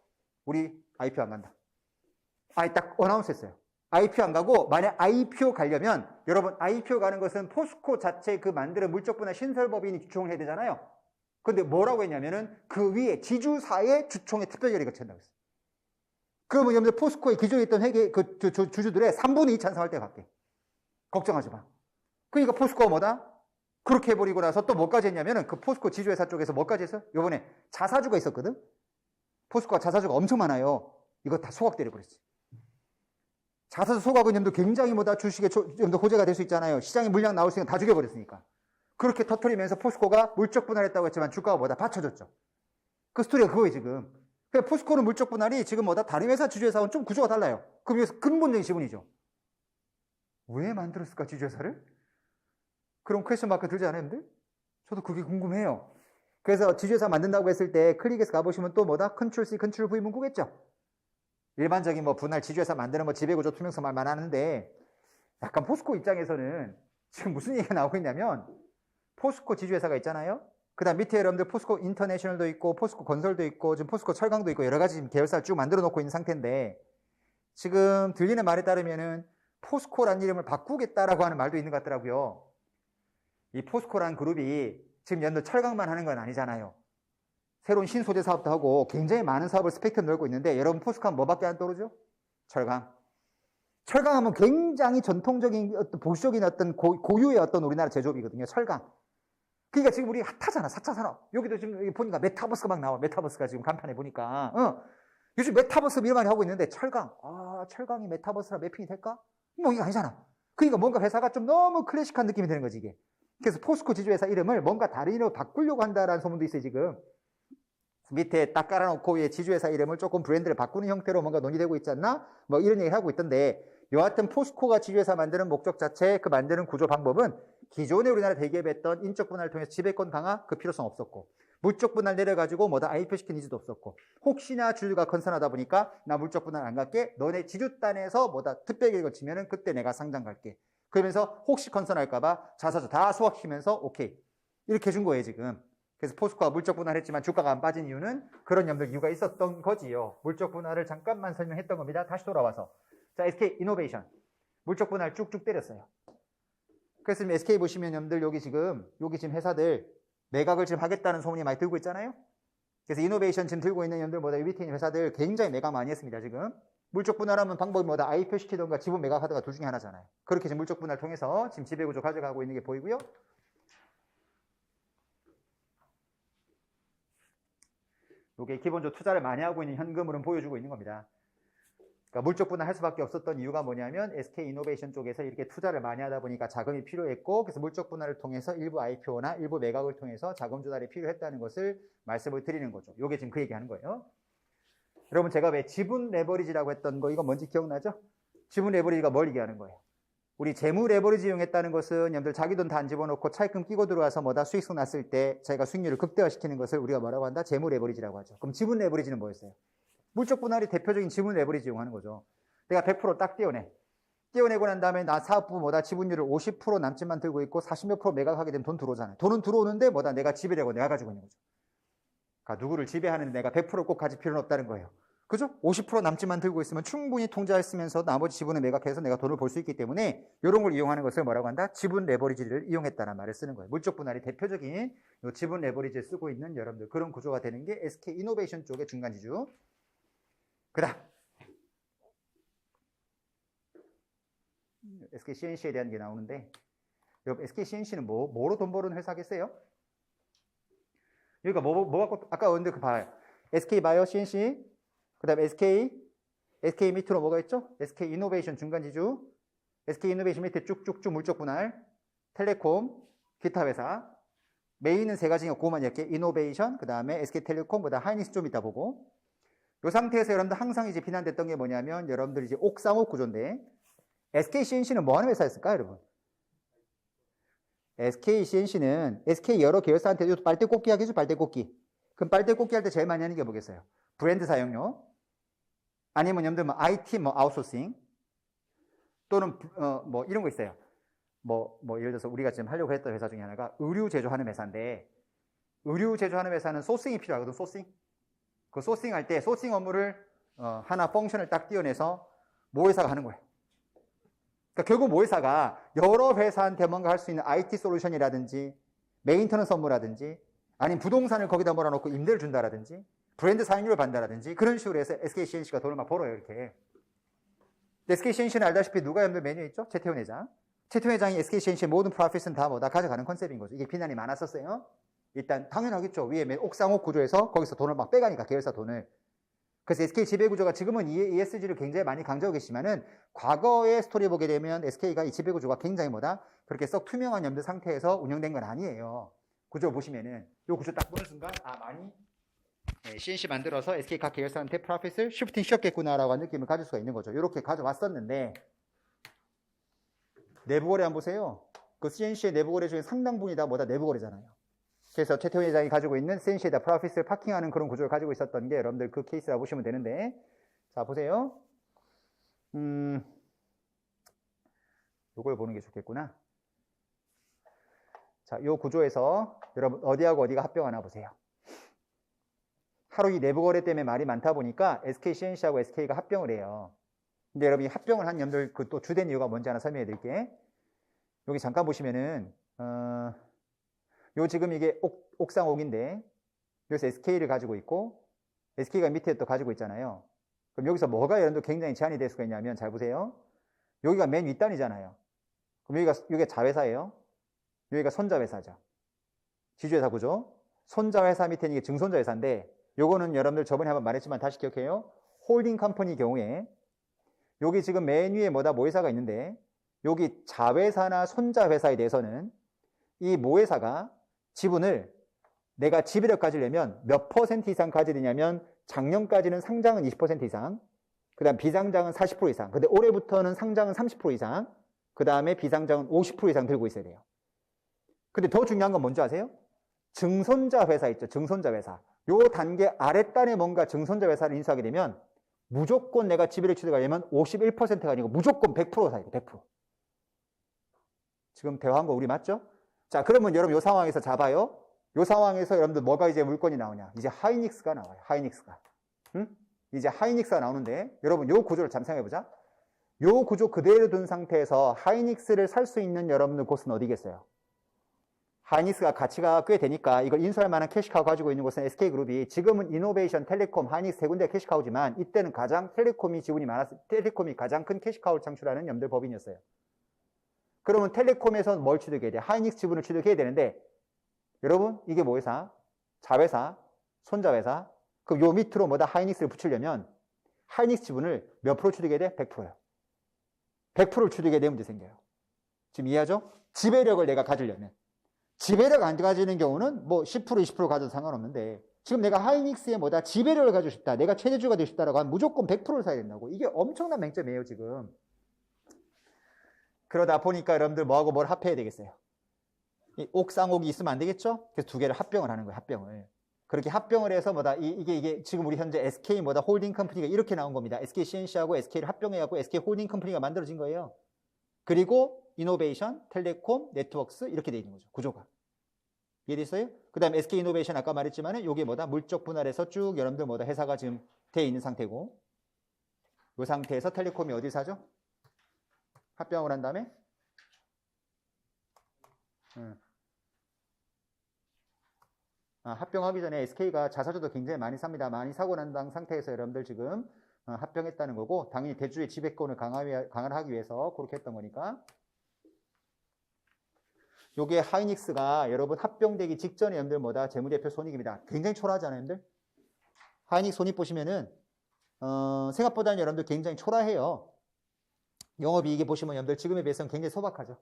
우리 IPO 안 간다. 딱 어나운스 했어요. IPO 안 가고 만약 IPO 가려면 여러분 IPO 가는 것은 포스코 자체 그 만드는 물적 분할 신설법인이 주총을 해야 되잖아요. 근데 뭐라고 했냐면은 그 위에 지주사의 주총에 투표결의가 찬다고 했어요. 그러면 여러분들 포스코에 기존에 있던 회계 주주들의 3분의 2 찬성할 때 갈게. 걱정하지 마. 그러니까 포스코가 뭐다? 그렇게 해버리고 나서 또 뭐까지 했냐면은 그 포스코 지주회사 쪽에서 뭐까지 했어요? 요번에 자사주가 있었거든? 포스코가 자사주가 엄청 많아요. 이거 다 소각돼버렸지. 자사주 소각은 염도 굉장히 뭐다 주식의 염도 호재가 될 수 있잖아요. 시장에 물량 나올 수 있는 다 죽여버렸으니까. 그렇게 터트리면서 포스코가 물적 분할했다고 했지만 주가가 뭐다 받쳐졌죠. 그 스토리가 그거예요, 지금. 그러니까 포스코는 물적 분할이 지금 뭐다 다른 회사 지주회사하고는 좀 구조가 달라요. 그럼 여기서 근본적인 지분이죠. 왜 만들었을까, 지주회사를? 그럼 퀘스천 마크 들지 않아요, 여러분들? 저도 그게 궁금해요. 그래서 지주회사 만든다고 했을 때 클릭해서 가보시면 또 뭐다? 컨트롤 C, 컨트롤 V 문구겠죠? 일반적인 뭐 분할 지주회사 만드는 뭐 지배구조 투명성 말만 하는데 약간 포스코 입장에서는 지금 무슨 얘기가 나오고 있냐면 포스코 지주회사가 있잖아요. 그 다음 밑에 여러분들 포스코 인터내셔널도 있고 포스코 건설도 있고 지금 포스코 철강도 있고 여러 가지 지금 계열사를 쭉 만들어 놓고 있는 상태인데 지금 들리는 말에 따르면은 포스코란 이름을 바꾸겠다라고 하는 말도 있는 것 같더라고요. 이 포스코란 그룹이 지금 연도 철강만 하는 건 아니잖아요. 새로운 신소재 사업도 하고 굉장히 많은 사업을 스펙트럼 넓고 있는데 여러분 포스코 하면 뭐밖에 안 떠오르죠? 철강. 철강하면 굉장히 전통적인 어떤 보수적인 어떤 고유의 어떤 우리나라 제조업이거든요. 철강. 그러니까 지금 우리 핫하잖아. 4차 산업. 여기도 지금 여기 보니까 메타버스가 막 나와. 메타버스가 지금 간판에 보니까. 요즘 메타버스 이런 말이 하고 있는데 철강. 아, 철강이 메타버스랑 매핑이 될까? 뭐 이게 아니잖아. 그러니까 뭔가 회사가 좀 너무 클래식한 느낌이 드는 거지 이게. 그래서 포스코 지주회사 이름을 뭔가 다른 이름으로 바꾸려고 한다라는 소문도 있어요 지금. 밑에 딱 깔아놓고 위에 지주회사 이름을 조금 브랜드를 바꾸는 형태로 뭔가 논의되고 있지 않나? 뭐 이런 얘기를 하고 있던데 여하튼 포스코가 지주회사 만드는 목적 자체 그 만드는 구조 방법은 기존에 우리나라 대기업했던 인적 분할을 통해서 지배권 강화 그 필요성 없었고 물적 분할 내려가지고 뭐다 IPO 시키는 니즈도 없었고 혹시나 주주가 건선하다 보니까 나 물적 분할 안 갈게 너네 지주단에서 뭐다 특별히 거치면은 그때 내가 상장 갈게 그러면서 혹시 건선할까봐 자사주 다 소화시키면서 오케이 이렇게 해준 거예요 지금. 그래서 포스코가 물적 분할했지만 주가가 안 빠진 이유는 그런 염도 이유가 있었던 거지요. 물적 분할을 잠깐만 설명했던 겁니다. 다시 돌아와서 자 SK 이노베이션 물적 분할 쭉쭉 때렸어요. 그래서 SK 보시면 여러분들 여기 지금 회사들 매각을 지금 하겠다는 소문이 많이 들고 있잖아요. 그래서 이노베이션 지금 들고 있는 여러분들 뭐다 밑에 있는 회사들 굉장히 매각 많이 했습니다. 지금 물적 분할하면 방법이 뭐다 IPO 시키던가 지분 매각하다가 둘 중에 하나잖아요. 그렇게 지금 물적 분할 통해서 지금 지배구조 가져가고 있는 게 보이고요. 이게 기본적으로 투자를 많이 하고 있는 현금으로는 보여주고 있는 겁니다. 그러니까 물적 분할할 수밖에 없었던 이유가 뭐냐면 SK 이노베이션 쪽에서 이렇게 투자를 많이 하다 보니까 자금이 필요했고 그래서 물적 분할을 통해서 일부 IPO나 일부 매각을 통해서 자금 조달이 필요했다는 것을 말씀을 드리는 거죠. 이게 지금 그 얘기하는 거예요. 여러분 제가 왜 지분 레버리지라고 했던 거 이거 뭔지 기억나죠? 지분 레버리지가 뭘 얘기하는 거예요? 우리 재무 레버리지 이용했다는 것은 여러분들 자기 돈 다 안 집어넣고 차입금 끼고 들어와서 뭐다 수익성 났을 때 자기가 수익률을 극대화시키는 것을 우리가 뭐라고 한다? 재무 레버리지라고 하죠. 그럼 지분 레버리지는 뭐였어요? 물적 분할이 대표적인 지분 레버리지 이용하는 거죠. 내가 100% 딱 떼어내. 떼어내고 난 다음에 나 사업부 뭐다 지분율을 50% 남짓만 들고 있고 40몇 프로 매각하게 되면 돈 들어오잖아요. 돈은 들어오는데 뭐다 내가 지배되고 내가 가지고 있는 거죠. 그러니까 누구를 지배하는데 내가 100% 꼭 가질 필요는 없다는 거예요. 그죠? 50% 남짓만 들고 있으면 충분히 통제했으면서 나머지 지분을 매각해서 내가 돈을 벌 수 있기 때문에 이런 걸 이용하는 것을 뭐라고 한다? 지분 레버리지를 이용했다는 말을 쓰는 거예요. 물적 분할이 대표적인 이 지분 레버리지를 쓰고 있는 여러분들 그런 구조가 되는 게 SK 이노베이션 쪽의 중간 지주. 그다음 SK CNC에 대한 게 나오는데 여러분 SK CNC는 뭐로 돈 버는 회사겠어요? 여기가 뭐 갖고 아까 언제 그 봐요. SK 바이오 CNC 그 다음에 SK 밑으로 뭐가 있죠? SK 이노베이션 중간지주, SK 이노베이션 밑에 쭉쭉쭉 물적 분할, 텔레콤, 기타 회사. 메인은 세 가지니까 그거만 이렇게 이노베이션, 그 다음에 SK텔레콤, 그 다음 하이닉스 좀 이따 보고. 이 상태에서 여러분들 항상 이제 비난됐던 게 뭐냐면 여러분들 이제 옥상옥 구조인데 SK CNC는 뭐 하는 회사였을까요, 여러분? SK CNC는 SK 여러 계열사한테 빨대 꽂기 하겠죠, 빨대 꽂기. 그럼 빨대 꽂기 할 때 제일 많이 하는 게 뭐겠어요? 브랜드 사용료. 아니면 여러분들 뭐 IT 뭐 아웃소싱 또는 뭐 이런 거 있어요. 뭐 예를 들어서 우리가 지금 하려고 했던 회사 중에 하나가 의류 제조하는 회사인데 의류 제조하는 회사는 소싱이 필요하거든. 소싱. 그 소싱 할 때 소싱 업무를 하나 펑션을 딱 띄어내서 모 회사가 하는 거예요. 그러니까 결국 모 회사가 여러 회사한테 뭔가 할 수 있는 IT 솔루션이라든지 메인터넌스 업무라든지 아니면 부동산을 거기다 몰아놓고 임대를 준다라든지 브랜드 사용료를 받는다라든지 그런 식으로 해서 SK CNC가 돈을 막 벌어요. 이렇게. SK CNC는 알다시피 누가 여러분들 메뉴에 있죠? 재태원 회장. 최태원 회장이 SKCNC의 모든 프로핏은 다 뭐다 가져가는 컨셉인 거죠. 이게 비난이 많았었어요. 일단 당연하겠죠. 위에 옥상옥 구조에서 거기서 돈을 막 빼가니까 계열사 돈을. 그래서 SK 지배구조가 지금은 ESG를 굉장히 많이 강조하고 계시지만은 과거의 스토리 보게 되면 SK가 이 지배구조가 굉장히 뭐다 그렇게 썩 투명한 염두 상태에서 운영된 건 아니에요. 구조 보시면은 이 구조 딱 보는 순간 많이 CNC 만들어서 SK 각 계열사한테 프로핏을 쉬프팅 쉬었겠구나라고 하는 느낌을 가질 수가 있는 거죠. 이렇게 가져왔었는데 내부 거래 한번 보세요. 그 CNC의 내부 거래 중에 상당 부분이 다 뭐다 내부 거래잖아요. 그래서 최태원 회장이 가지고 있는 CNC에다 프로핏을 파킹하는 그런 구조를 가지고 있었던 게 여러분들 그 케이스라고 보시면 되는데, 자 보세요. 요걸 보는 게 좋겠구나. 자, 요 구조에서 여러분 어디하고 어디가 합병하나 보세요. 하루 이 내부 거래 때문에 말이 많다 보니까 SK CNC하고 SK가 합병을 해요. 근데 여러분이 합병을 한 염들 그 또 주된 이유가 뭔지 하나 설명해 드릴게. 여기 잠깐 보시면은 요 지금 이게 옥상옥인데 여기서 SK를 가지고 있고 SK가 밑에 또 가지고 있잖아요. 그럼 여기서 뭐가 여러분들 굉장히 제한이 될 수가 있냐면 잘 보세요. 여기가 맨 윗단이잖아요. 그럼 여기가 자회사예요. 여기가 손자회사죠. 지주회사 구조. 손자회사 밑에는 이게 증손자회사인데 요거는 여러분들 저번에 한번 말했지만 다시 기억해요. 홀딩 컴퍼니 경우에 여기 지금 맨 위에 모회사가 있는데 여기 자회사나 손자회사에 대해서는 이 모회사가 지분을 내가 지배력 가지려면 몇 퍼센트 이상 가져야 되냐면 작년까지는 상장은 20% 이상, 그 다음 비상장은 40% 이상, 근데 올해부터는 상장은 30% 이상, 그 다음에 비상장은 50% 이상 들고 있어야 돼요. 근데 더 중요한 건 뭔지 아세요? 증손자 회사 있죠. 증손자 회사. 요 단계 아랫단에 뭔가 증손자 회사를 인수하게 되면 무조건 내가 지배력 취득하려면 51%가 아니고 무조건 100% 사야 돼. 100%. 지금 대화한 거 우리 맞죠? 자, 그러면 여러분 요 상황에서 잡아요. 요 상황에서 여러분들 뭐가 이제 물건이 나오냐? 이제 하이닉스가 나와요. 하이닉스가. 응? 이제 하이닉스가 나오는데 여러분 요 구조를 잠깐 생각해 보자. 요 구조 그대로 둔 상태에서 하이닉스를 살 수 있는 여러분들 곳은 어디겠어요? 하이닉스가 가치가 꽤 되니까 이걸 인수할 만한 캐시카우 가지고 있는 곳은 SK그룹이 지금은 이노베이션, 텔레콤, 하이닉스 세 군데 캐시카우지만 이때는 가장 텔레콤이 지분이 많았을 텔레콤이 가장 큰 캐시카우를 창출하는 염들 법인이었어요. 그러면 텔레콤에서 뭘 취득해야 돼? 하이닉스 지분을 취득해야 되는데 여러분 이게 뭐 회사? 자회사, 손자회사. 그럼 요 밑으로 뭐다 하이닉스를 붙이려면 하이닉스 지분을 몇 프로 취득해야 돼? 100%요. 100%를 취득해야 되는 문제 생겨요. 지금 이해하죠? 지배력을 내가 가지려면. 지배력 안 가지는 경우는 뭐 10% 20% 가져도 상관없는데 지금 내가 하이닉스에 뭐다 지배력을 가지고 싶다. 내가 최대주가 되고 싶다라고 하면 무조건 100%를 사야 된다고. 이게 엄청난 맹점이에요 지금. 그러다 보니까 여러분들 뭐하고 뭘 합해야 되겠어요? 이 옥상옥이 있으면 안 되겠죠? 그래서 두 개를 합병을 하는 거예요. 합병을. 그렇게 합병을 해서 뭐다 이게 지금 우리 현재 SK 뭐다 홀딩 컴퍼니가 이렇게 나온 겁니다. SK CNC하고 SK를 합병해갖고 SK 홀딩 컴퍼니가 만들어진 거예요. 그리고 이노베이션, 텔레콤, 네트워크스 이렇게 돼 있는 거죠. 구조가. 이해됐어요? 그 다음에 SK 이노베이션 아까 말했지만은 요게 뭐다 물적 분할해서 쭉 여러분들 뭐다 회사가 지금 돼 있는 상태고 이 상태에서 텔레콤이 어디 사죠? 합병을 한 다음에 합병하기 전에 SK가 자사주도 굉장히 많이 삽니다. 많이 사고 난 상태에서 여러분들 지금 합병했다는 거고 당연히 대주의 지배권을 강화하기 위해서 그렇게 했던 거니까 요게 하이닉스가 여러분 합병되기 직전에 여러분들 뭐다 재무제표 손익입니다. 굉장히 초라하잖아요 여러분들. 하이닉스 손익 보시면은 생각보다는 여러분들 굉장히 초라해요. 영업이익이 보시면 여러분들 지금에 비해서는 굉장히 소박하죠.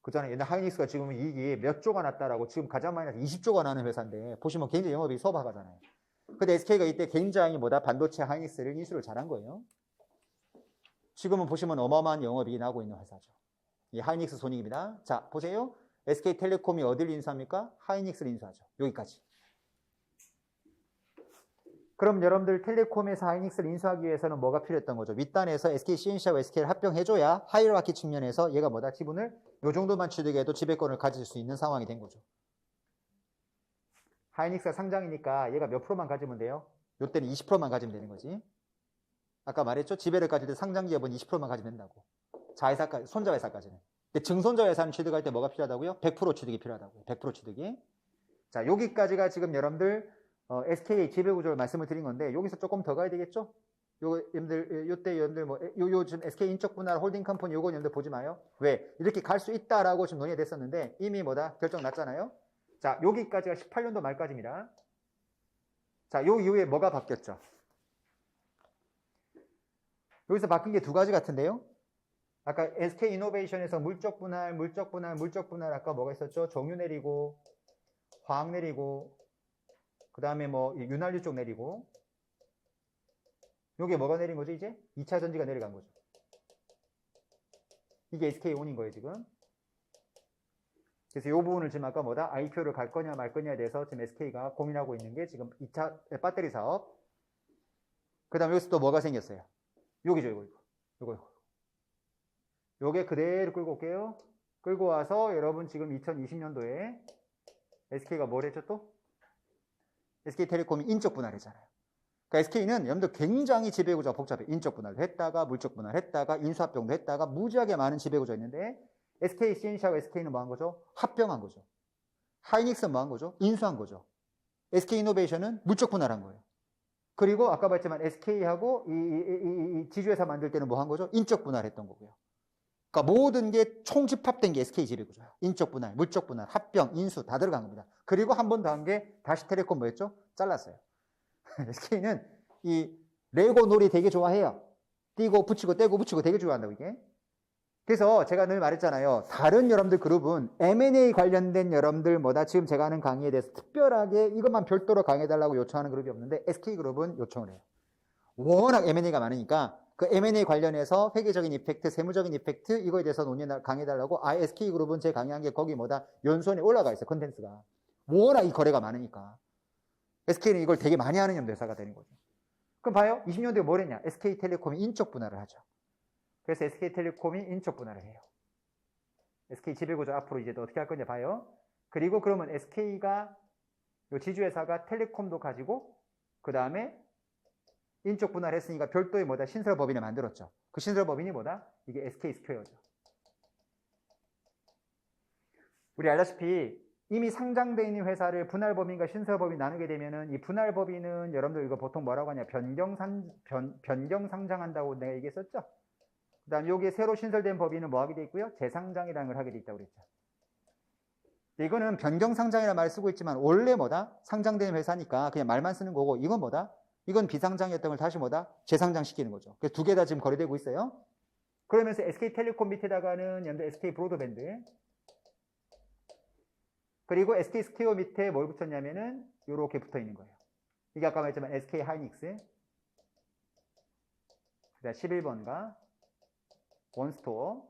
그잖아요. 옛날 하이닉스가 지금 이익이 몇 조가 났다라고 지금 가장 많이 나서 20조가 나는 회사인데 보시면 굉장히 영업이익이 소박하잖아요. 근데 SK가 이때 굉장히 뭐다 반도체 하이닉스를 인수를 잘한 거예요. 지금은 보시면 어마어마한 영업이익이 나고 있는 회사죠. 이 하이닉스 손익입니다. 자 보세요. SK텔레콤이 어디를 인수합니까? 하이닉스를 인수하죠. 여기까지. 그럼 여러분들 텔레콤에서 하이닉스를 인수하기 위해서는 뭐가 필요했던 거죠? 윗단에서 SK CNC하고 SK를 합병해줘야 하이라키 측면에서 얘가 뭐다? 지분을 요 정도만 취득해도 지배권을 가질 수 있는 상황이 된 거죠. 하이닉스가 상장이니까 얘가 몇 프로만 가지면 돼요? 요때는 20%만 가지면 되는 거지. 아까 말했죠? 지배를 가질 때 상장 기업은 20%만 가지면 된다고. 자회사까지, 손자회사까지는. 근데 증손자회사는 취득할 때 뭐가 필요하다고요? 100% 취득이 필요하다고요. 100% 취득이. 자, 여기까지가 지금 여러분들 SK의 지배구조를 말씀을 드린 건데 여기서 조금 더 가야 되겠죠? 요때 여러분들 요즘 SK 인적 분할 홀딩 컴퍼니 요거 여러분들 보지 마요. 왜? 이렇게 갈 수 있다라고 지금 논의가 됐었는데 이미 결정 났잖아요. 자, 여기까지가 18년도 말까지입니다. 자, 요 이후에 뭐가 바뀌었죠? 여기서 바뀐 게 두 가지 같은데요. 아까 SK 이노베이션에서 물적 분할 아까 뭐가 있었죠? 정유 내리고 화학 내리고 그 다음에 윤활유 쪽 내리고 요게 뭐가 내린 거죠 이제? 2차 전지가 내려간 거죠. 이게 SK온인 거예요 지금. 그래서 요 부분을 지금 아까 IPO를 갈 거냐 말 거냐에 대해서 지금 SK가 고민하고 있는 게 지금 2차 배터리 사업. 그 다음에 여기서 또 뭐가 생겼어요? 요거죠 요거. 요게 그대로 끌고 올게요. 끌고 와서 여러분 지금 2020년도에 SK가 뭘 했죠 또? SK텔레콤이 인적 분할했잖아요. 그러니까 SK는 여러분들 굉장히 지배구조가 복잡해. 인적 분할도 했다가 물적 분할 했다가 인수합병도 했다가 무지하게 많은 지배구조가 있는데 SK CNC하고 SK는 뭐 한 거죠? 합병한 거죠. 하이닉스는 뭐 한 거죠? 인수한 거죠. SK 이노베이션은 물적 분할한 거예요. 그리고 아까 봤지만 SK하고 이 지주회사 만들 때는 뭐 한 거죠? 인적 분할했던 거고요. 그러니까 모든 게 총집합된 게 SK 지배구조예요. 인적 분할, 물적 분할, 합병, 인수 다 들어간 겁니다. 그리고 한 번 더 한 게 다시 텔레콤 뭐였죠? 잘랐어요. SK는 이 레고 놀이 되게 좋아해요. 띄고 붙이고 떼고 붙이고 되게 좋아한다고 이게. 그래서 제가 늘 말했잖아요. 다른 여러분들 그룹은 M&A 관련된 여러분들 지금 제가 하는 강의에 대해서 특별하게 이것만 별도로 강의해달라고 요청하는 그룹이 없는데 SK그룹은 요청을 해요. 워낙 M&A가 많으니까 그 M&A 관련해서 회계적인 이펙트, 세무적인 이펙트 이거에 대해서 강의해달라고 SK그룹은 제 강의한 게 거기 연수원에 올라가 있어요. 컨텐츠가. 워낙 이 거래가 많으니까. SK는 이걸 되게 많이 하는 회사가 되는 거죠. 그럼 봐요. 20년도에 뭘 했냐. SK텔레콤이 인적 분할을 하죠. 그래서 SK텔레콤이 인적 분할을 해요. SK 지배구조 앞으로 이제 어떻게 할 건지 봐요. 그리고 그러면 SK가 요 지주회사가 텔레콤도 가지고 그 다음에 인적 분할했으니까 별도의 신설법인을 만들었죠. 그 신설법인이 이게 SK 스퀘어죠. 우리 알다시피 이미 상장되어 있는 회사를 분할법인과 신설법인 나누게 되면은 이 분할법인은 여러분들 이거 보통 뭐라고 하냐 변경 상장한다고 내가 얘기했었죠. 그 다음 여기에 새로 신설된 법인은 뭐 하게 돼 있고요? 재상장이라는 걸 하게 돼 있다고 그랬죠. 이거는 변경 상장이라는 말을 쓰고 있지만 원래 상장된 회사니까 그냥 말만 쓰는 거고 이건 이건 비상장이었던 걸 다시 재상장 시키는 거죠. 그래서 두 개 다 지금 거래되고 있어요. 그러면서 SK텔레콤 밑에다가는 연대 SK 브로드밴드 그리고 SK 스퀘어 밑에 뭘 붙였냐면은 요렇게 붙어 있는 거예요. 이게 아까 말했지만 SK 하이닉스 그다음 11번가 원스토어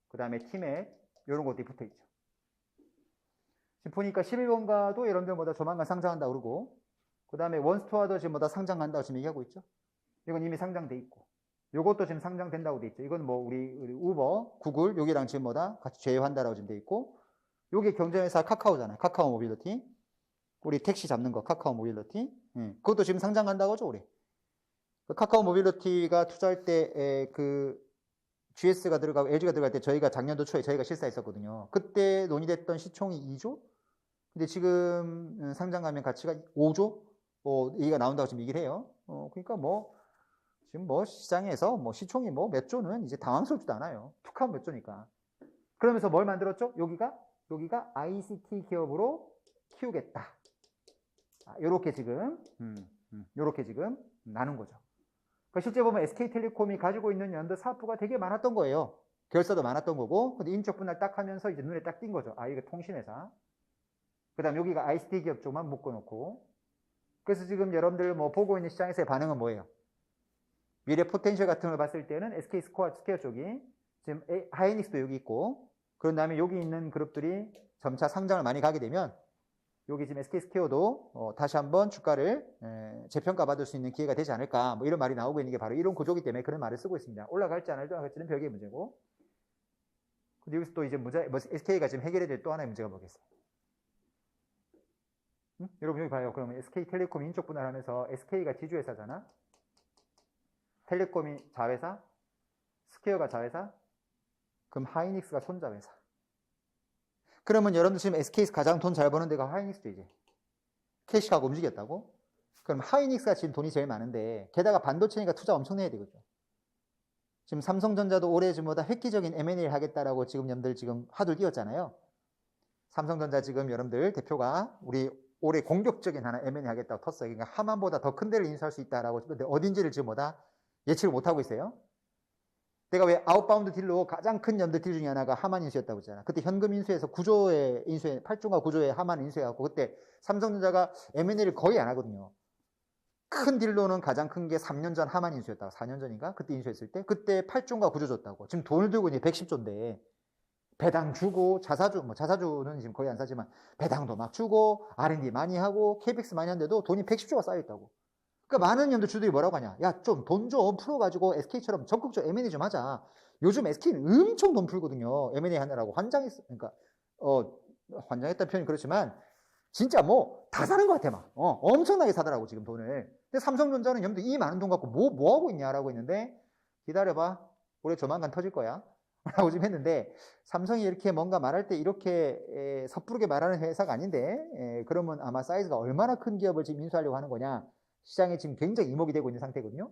그 다음에 티맵 이런 것들이 붙어 있죠. 지금 보니까 11번가도 여러분들보다 조만간 상장한다고 그러고 그 다음에 원스토어도 지금 상장한다고 지금 얘기하고 있죠. 이건 이미 상장돼 있고 요것도 지금 상장된다고 돼 있죠. 이건 우리 우버, 구글 여기랑 지금 같이 제휴한다라고 지금 돼 있고 요게 경쟁회사 카카오잖아요. 카카오 모빌리티 우리 택시 잡는 거 카카오 모빌리티 그것도 지금 상장한다고 하죠 우리. 카카오 모빌리티가 투자할 때 GS가 들어가고 LG가 들어갈 때 저희가 작년도 초에 저희가 실사했었거든요. 그때 논의됐던 시총이 2조? 근데 지금 상장하면 가치가 5조? 얘기가 나온다고 지금 얘기를 해요. 그러니까 지금 시장에서 시총이 몇 조는 이제 당황스럽지도 않아요. 툭 하면 몇 조니까. 그러면서 뭘 만들었죠? 여기가 ICT 기업으로 키우겠다. 요렇게 지금 나눈 거죠. 그러니까 실제 보면 SK텔레콤이 가지고 있는 연도 사업부가 되게 많았던 거예요. 결사도 많았던 거고, 근데 인적 분할 딱 하면서 이제 눈에 딱 띈 거죠. 이거 통신회사. 그 다음 여기가 ICT 기업 쪽만 묶어놓고. 그래서 지금 여러분들 보고 있는 시장에서의 반응은 뭐예요? 미래 포텐셜 같은 걸 봤을 때는 SK 스퀘어 쪽이 지금 하이닉스도 여기 있고, 그런 다음에 여기 있는 그룹들이 점차 상장을 많이 가게 되면 여기 지금 SK 스퀘어도 다시 한번 주가를 재평가 받을 수 있는 기회가 되지 않을까 이런 말이 나오고 있는 게 바로 이런 구조기 때문에 그런 말을 쓰고 있습니다. 올라갈지 안 올라갈지는 별개의 문제고 근데 여기서 또 이제 SK가 지금 해결해야 될 또 하나의 문제가 뭐겠어요? 여러분 여기 봐요. 그러면 SK텔레콤이 인적 분할하면서 SK가 지주회사잖아. 텔레콤이 자회사, 스퀘어가 자회사, 그럼 하이닉스가 손자회사. 그러면 여러분들 지금 SK에서 가장 돈 잘 버는 데가 하이닉스도 이제 캐시하고 움직였다고? 그럼 하이닉스가 지금 돈이 제일 많은데 게다가 반도체니까 투자 엄청 내야 되거든요. 지금 삼성전자도 올해 지금보다 획기적인 M&A를 하겠다라고 지금 여러분들 지금 화두를 띄웠잖아요. 삼성전자 지금 여러분들 대표가 우리 올해 공격적인 하나 M&A 하겠다고 텄어요. 그러니까 하만보다 더 큰 데를 인수할 수 있다라고. 근데 어딘지를 지금 뭐다 예측을 못하고 있어요. 내가 왜 아웃바운드 딜로 가장 큰 연들 딜 중에 하나가 하만 인수였다고 했잖아. 그때 현금 인수해서 8조가 9조에 하만 인수해갖고 그때 삼성전자가 M&A를 거의 안 하거든요. 큰 딜로는 가장 큰 게 3년 전 하만 인수였다고. 4년 전인가? 그때 인수했을 때 그때 8조인가 9조 줬다고. 지금 돈을 들고 이제 110조인데 배당 주고 자사주는 지금 거의 안 사지만 배당도 막 주고 R&D 많이 하고 KPX 많이 하는데도 돈이 110조가 쌓여있다고. 그러니까 많은 연들주들이 뭐라고 하냐. 야, 좀 돈 좀 풀어가지고 SK처럼 적극적으로 M&A 좀 하자. 요즘 SK는 엄청 돈 풀거든요. M&A 하느라고 환장했어. 그러니까 환장했다는 표현이 그렇지만 진짜 뭐 다 사는 것 같아 막. 엄청나게 사더라고 지금 돈을. 근데 삼성전자는 여러분들 이 많은 돈 갖고 뭐 하고 있냐라고 했는데 기다려봐. 올해 조만간 터질 거야. 라고 지금 했는데 삼성이 이렇게 뭔가 말할 때 이렇게 섣부르게 말하는 회사가 아닌데 그러면 아마 사이즈가 얼마나 큰 기업을 지금 인수하려고 하는 거냐. 시장에 지금 굉장히 이목이 되고 있는 상태거든요.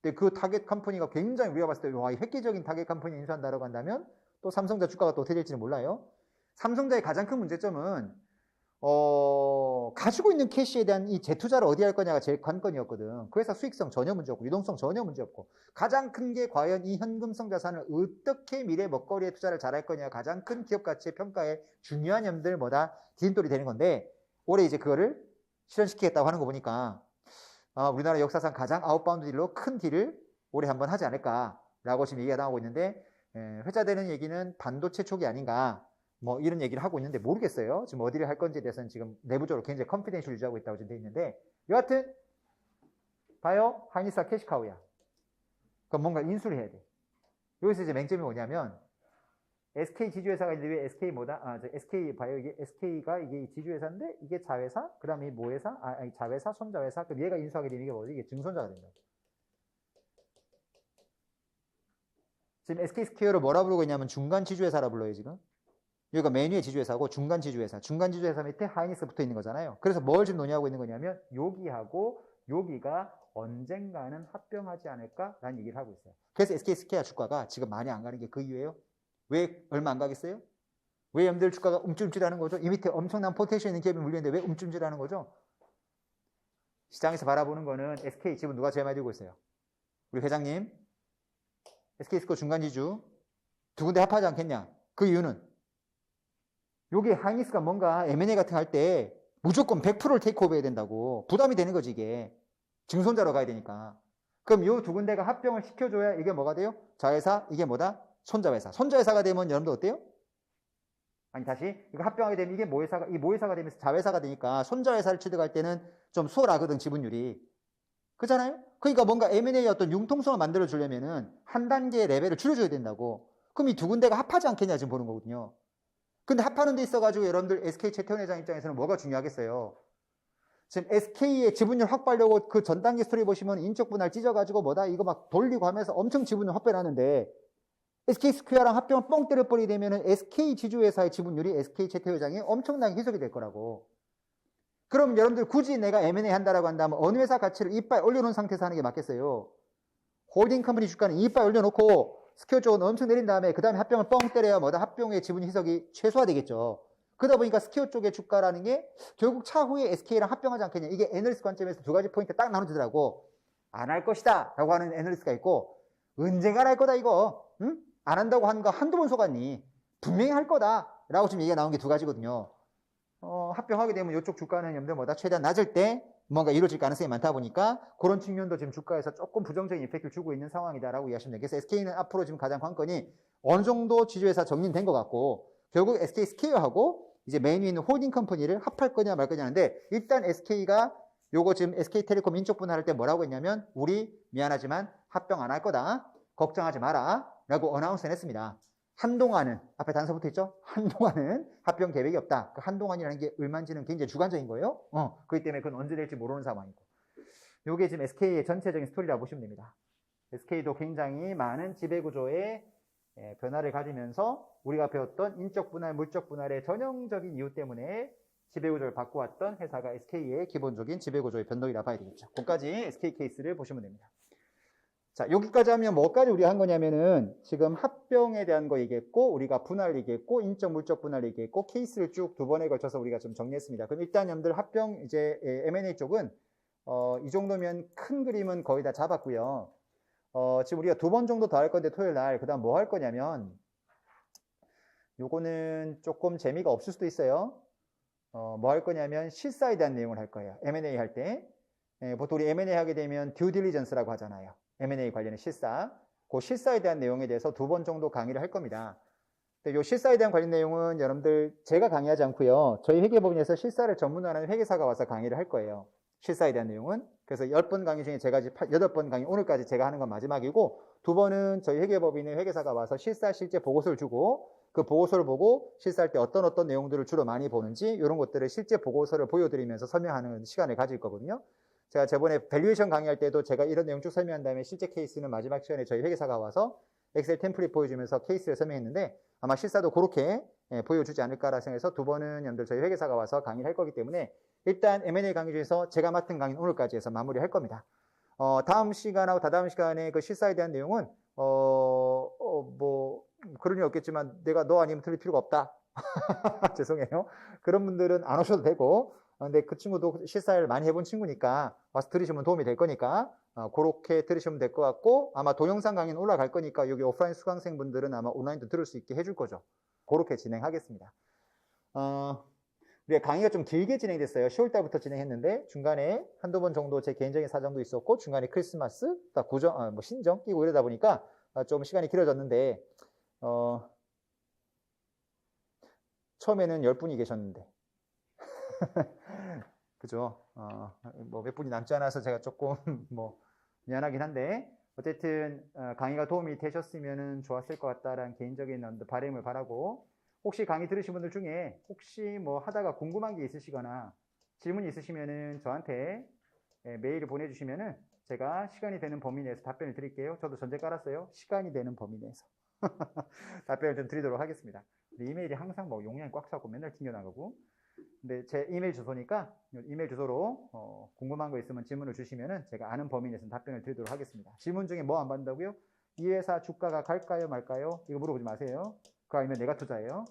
근데 그 타겟 컴퍼니가 굉장히 우리가 봤을 때 와, 획기적인 타겟 컴퍼니 인수한다라고 한다면 또 삼성전자 주가가 또 어떻게 될지는 몰라요. 삼성전자의 가장 큰 문제점은 가지고 있는 캐시에 대한 이 재투자를 어디 할 거냐가 제일 관건이었거든. 그 회사 수익성 전혀 문제 없고 유동성 전혀 문제 없고 가장 큰 게 과연 이 현금성 자산을 어떻게 미래 먹거리에 투자를 잘할 거냐 가장 큰 기업 가치의 평가에 중요한 점들보다 디딤돌이 되는 건데 올해 이제 그거를 실현시키겠다고 하는 거 보니까 우리나라 역사상 가장 아웃바운드 딜로 큰 딜을 올해 한번 하지 않을까라고 지금 얘기가 나오고 있는데 회자되는 얘기는 반도체 쪽이 아닌가 뭐 이런 얘기를 하고 있는데 모르겠어요. 지금 어디를 할 건지에 대해서는 지금 내부적으로 굉장히 컨피덴셜 유지하고 있다고 지금 돼 있는데 여하튼 봐요. 하이닉스와 캐시카우야. 그럼 뭔가 인수를 해야 돼. 여기서 이제 맹점이 뭐냐면 SK 지주회사가 있는데 왜 SK 뭐다? SK 봐요. 이게 SK가 이게 지주회사인데 이게 자회사, 그 다음에 모회사, 자회사, 손자회사. 그럼 얘가 인수하게 되면 이게 뭐지? 이게 증손자가 된다. 지금 SK 스퀘어를 뭐라 부르고 있냐면 중간 지주회사라 불러요 지금. 여기가 메뉴의 지주회사고 중간 지주회사. 중간 지주회사 밑에 하이닉스 붙어 있는 거잖아요. 그래서 뭘 지금 논의하고 있는 거냐면 여기하고 여기가 언젠가는 합병하지 않을까라는 얘기를 하고 있어요. 그래서 SK 스퀘어 주가가 지금 많이 안 가는 게 그 이유예요. 왜 얼마 안 가겠어요? 왜 여러분들 주가가 움찔움찔하는 거죠? 이 밑에 엄청난 포텐셜 있는 기업이 물리는데 왜 움찔움찔하는 거죠? 시장에서 바라보는 거는 SK 지금 누가 제일 많이 들고 있어요? 우리 회장님. SK 스퀘어 중간 지주 두 군데 합하지 않겠냐? 그 이유는 여기 하이닉스가 뭔가 M&A 같은 거 할 때 무조건 100%를 테이크오버 해야 된다고 부담이 되는 거지 이게. 증손자로 가야 되니까. 그럼 이 두 군데가 합병을 시켜줘야 이게 뭐가 돼요? 자회사, 이게 뭐다? 손자회사. 손자회사가 되면 여러분들 어때요? 아니 다시 이거 합병하게 되면 이게 모회사가 이 모회사가 되면서 자회사가 되니까 손자회사를 취득할 때는 좀 수월하거든 지분율이. 그렇잖아요? 그러니까 뭔가 M&A의 어떤 융통성을 만들어 주려면은 한 단계의 레벨을 줄여줘야 된다고. 그럼 이 두 군데가 합하지 않겠냐 지금 보는 거거든요. 근데 합하는 데 있어가지고 여러분들 SK 최태원 회장 입장에서는 뭐가 중요하겠어요? 지금 SK의 지분율 확보하려고 그 전 단계 스토리 보시면 인적 분할 찢어가지고 뭐다 이거 막 돌리고 하면서 엄청 지분율 확보를 하는데 SK 스퀘어랑 합병을 뻥 때려버리게 되면 SK 지주회사의 지분율이 SK 최태원 회장이 엄청나게 희석이 될 거라고. 그럼 여러분들 굳이 내가 M&A 한다라고 한다면 어느 회사 가치를 이빨 올려놓은 상태에서 하는 게 맞겠어요? 홀딩 컴퍼니 주가는 이빨 올려놓고 스퀘어 쪽은 엄청 내린 다음에 그 다음에 합병을 뻥 때려야 뭐다 합병의 지분 희석이 최소화되겠죠. 그러다 보니까 스퀘어 쪽의 주가라는 게 결국 차후에 SK랑 합병하지 않겠냐. 이게 애널리스트 관점에서 두 가지 포인트 딱 나눠지더라고. 안 할 것이다 라고 하는 애널리스트가 있고 언젠가 할 거다 이거. 응? 안 한다고 하는 거 한두 번 속았니? 분명히 할 거다 라고 지금 얘기가 나온 게 두 가지거든요. 합병하게 되면 이쪽 주가는 여러분들 뭐다 최대한 낮을 때 뭔가 이루어질 가능성이 많다 보니까 그런 측면도 지금 주가에서 조금 부정적인 이펙트를 주고 있는 상황이다라고 이해하시면 돼요. 그래서 SK는 앞으로 지금 가장 관건이 어느 정도 지주회사 정리된 것 같고 결국 SK 스퀘어하고 이제 메인에 있는 홀딩 컴퍼니를 합할 거냐 말 거냐 하는데 일단 SK가 요거 지금 SK텔레콤 인적 분할할 때 뭐라고 했냐면 우리 미안하지만 합병 안 할 거다. 걱정하지 마라 라고 어나운스를 했습니다. 한동안은 앞에 단서 붙어 있죠? 한동안은 합병 계획이 없다. 그 한동안이라는 게 얼마인지는 굉장히 주관적인 거예요. 그렇기 때문에 그건 언제 될지 모르는 상황이고. 요게 지금 SK의 전체적인 스토리라고 보시면 됩니다. SK도 굉장히 많은 지배구조의 변화를 가지면서 우리가 배웠던 인적 분할, 물적 분할의 전형적인 이유 때문에 지배구조를 바꿔왔던 회사가 SK의 기본적인 지배구조의 변동이라 봐야 되겠죠. 거기까지 SK 케이스를 보시면 됩니다. 자, 여기까지 하면 뭐까지 우리가 한 거냐면은 지금 합병에 대한 거 얘기했고, 우리가 분할 얘기했고, 인적, 물적 분할 얘기했고, 케이스를 쭉 두 번에 걸쳐서 우리가 좀 정리했습니다. 그럼 일단 여러분들 합병, 이제 M&A 쪽은, 이 정도면 큰 그림은 거의 다 잡았고요. 지금 우리가 두 번 정도 더 할 건데 토요일 날, 그 다음 뭐 할 거냐면, 요거는 조금 재미가 없을 수도 있어요. 뭐 할 거냐면 실사에 대한 내용을 할 거예요. M&A 할 때. 보통 우리 M&A 하게 되면 듀 딜리전스라고 하잖아요. M&A 관련된 실사. 그 실사에 대한 내용에 대해서 두 번 정도 강의를 할 겁니다. 근데 이 실사에 대한 관련 내용은 여러분들 제가 강의하지 않고요. 저희 회계법인에서 실사를 전문화하는 회계사가 와서 강의를 할 거예요. 실사에 대한 내용은. 그래서 10번 강의 중에 제가 8번 강의, 오늘까지 제가 하는 건 마지막이고, 두 번은 저희 회계법인의 회계사가 와서 실사 실제 보고서를 주고, 그 보고서를 보고 실사할 때 어떤 내용들을 주로 많이 보는지 이런 것들을 실제 보고서를 보여드리면서 설명하는 시간을 가질 거거든요. 제가 저번에 밸류에이션 강의할 때도 제가 이런 내용 쭉 설명한 다음에 실제 케이스는 마지막 시간에 저희 회계사가 와서 엑셀 템플릿 보여주면서 케이스를 설명했는데 아마 실사도 그렇게 보여주지 않을까라 생각해서 두 번은 여러분들 저희 회계사가 와서 강의를 할 거기 때문에 일단 M&A 강의 중에서 제가 맡은 강의는 오늘까지 해서 마무리할 겁니다. 다음 시간하고 다다음 시간에 그 실사에 대한 내용은 뭐 그런 일 없겠지만 내가 너 아니면 들을 필요가 없다. 죄송해요. 그런 분들은 안 오셔도 되고 근데 그 친구도 실사를 많이 해본 친구니까 와서 들으시면 도움이 될 거니까 그렇게 들으시면 될 것 같고 아마 동영상 강의는 올라갈 거니까 여기 오프라인 수강생분들은 아마 온라인도 들을 수 있게 해줄 거죠. 그렇게 진행하겠습니다. 우리가 강의가 좀 길게 진행됐어요. 10월달부터 진행했는데 중간에 한두 번 정도 제 개인적인 사정도 있었고 중간에 크리스마스, 구정, 뭐 신정 끼고 이러다 보니까 좀 시간이 길어졌는데 처음에는 10분이 계셨는데 그죠? 뭐 몇 분이 남지 않아서 제가 조금 뭐 미안하긴 한데 어쨌든 강의가 도움이 되셨으면 좋았을 것 같다라는 개인적인 바람을 바라고 혹시 강의 들으신 분들 중에 혹시 뭐 하다가 궁금한 게 있으시거나 질문이 있으시면은 저한테 메일을 보내주시면은 제가 시간이 되는 범위 내에서 답변을 드릴게요. 저도 전제 깔았어요. 시간이 되는 범위 내에서 답변을 좀 드리도록 하겠습니다. 이메일이 항상 뭐 용량이 꽉 차고 맨날 튕겨나가고 근데 제 이메일 주소니까 이메일 주소로 궁금한 거 있으면 질문을 주시면은 제가 아는 범위 내에서 답변을 드리도록 하겠습니다. 질문 중에 뭐 안 받는다고요? 이 회사 주가가 갈까요 말까요? 이거 물어보지 마세요. 그거 아니면 내가 투자해요.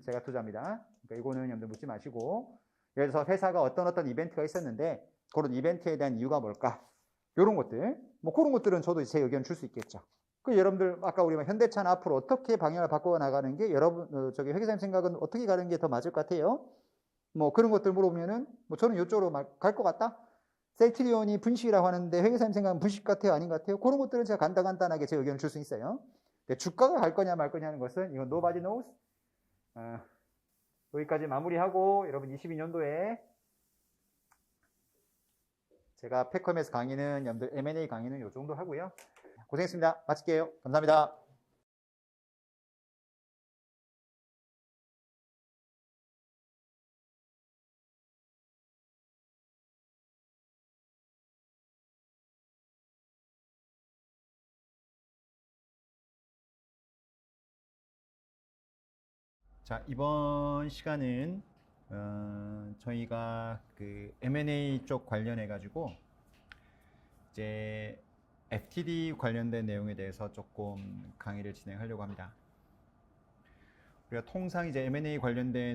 제가 투자입니다. 그러니까 이거는 여러분들 묻지 마시고 예를 들어서 회사가 어떤 이벤트가 있었는데 그런 이벤트에 대한 이유가 뭘까? 이런 것들 뭐 그런 것들은 저도 제 의견 줄 수 있겠죠. 그 여러분들 아까 우리 현대차는 앞으로 어떻게 방향을 바꿔 나가는 게 여러분 저기 회계사님 생각은 어떻게 가는 게 더 맞을 것 같아요? 뭐 그런 것들 물어보면은 뭐 저는 이쪽으로 갈 것 같다. 셀트리온이 분식이라고 하는데 회계사님 생각은 분식 같아요, 아닌 것 같아요? 그런 것들은 제가 간단하게 제 의견을 줄 수 있어요. 근데 주가가 갈 거냐 말 거냐 하는 것은 이건 nobody knows. 여기까지 마무리하고 여러분 22년도에 제가 패컴에서 강의는 여러분들 M&A 강의는 이 정도 하고요. 고생했습니다. 마칠게요. 감사합니다. 자, 이번 시간은 저희가 그 M&A 쪽 관련해 가지고 이제 FTD 관련된 내용에 대해서 조금 강의를 진행하려고 합니다. 우리가 통상 이제 M&A 관련된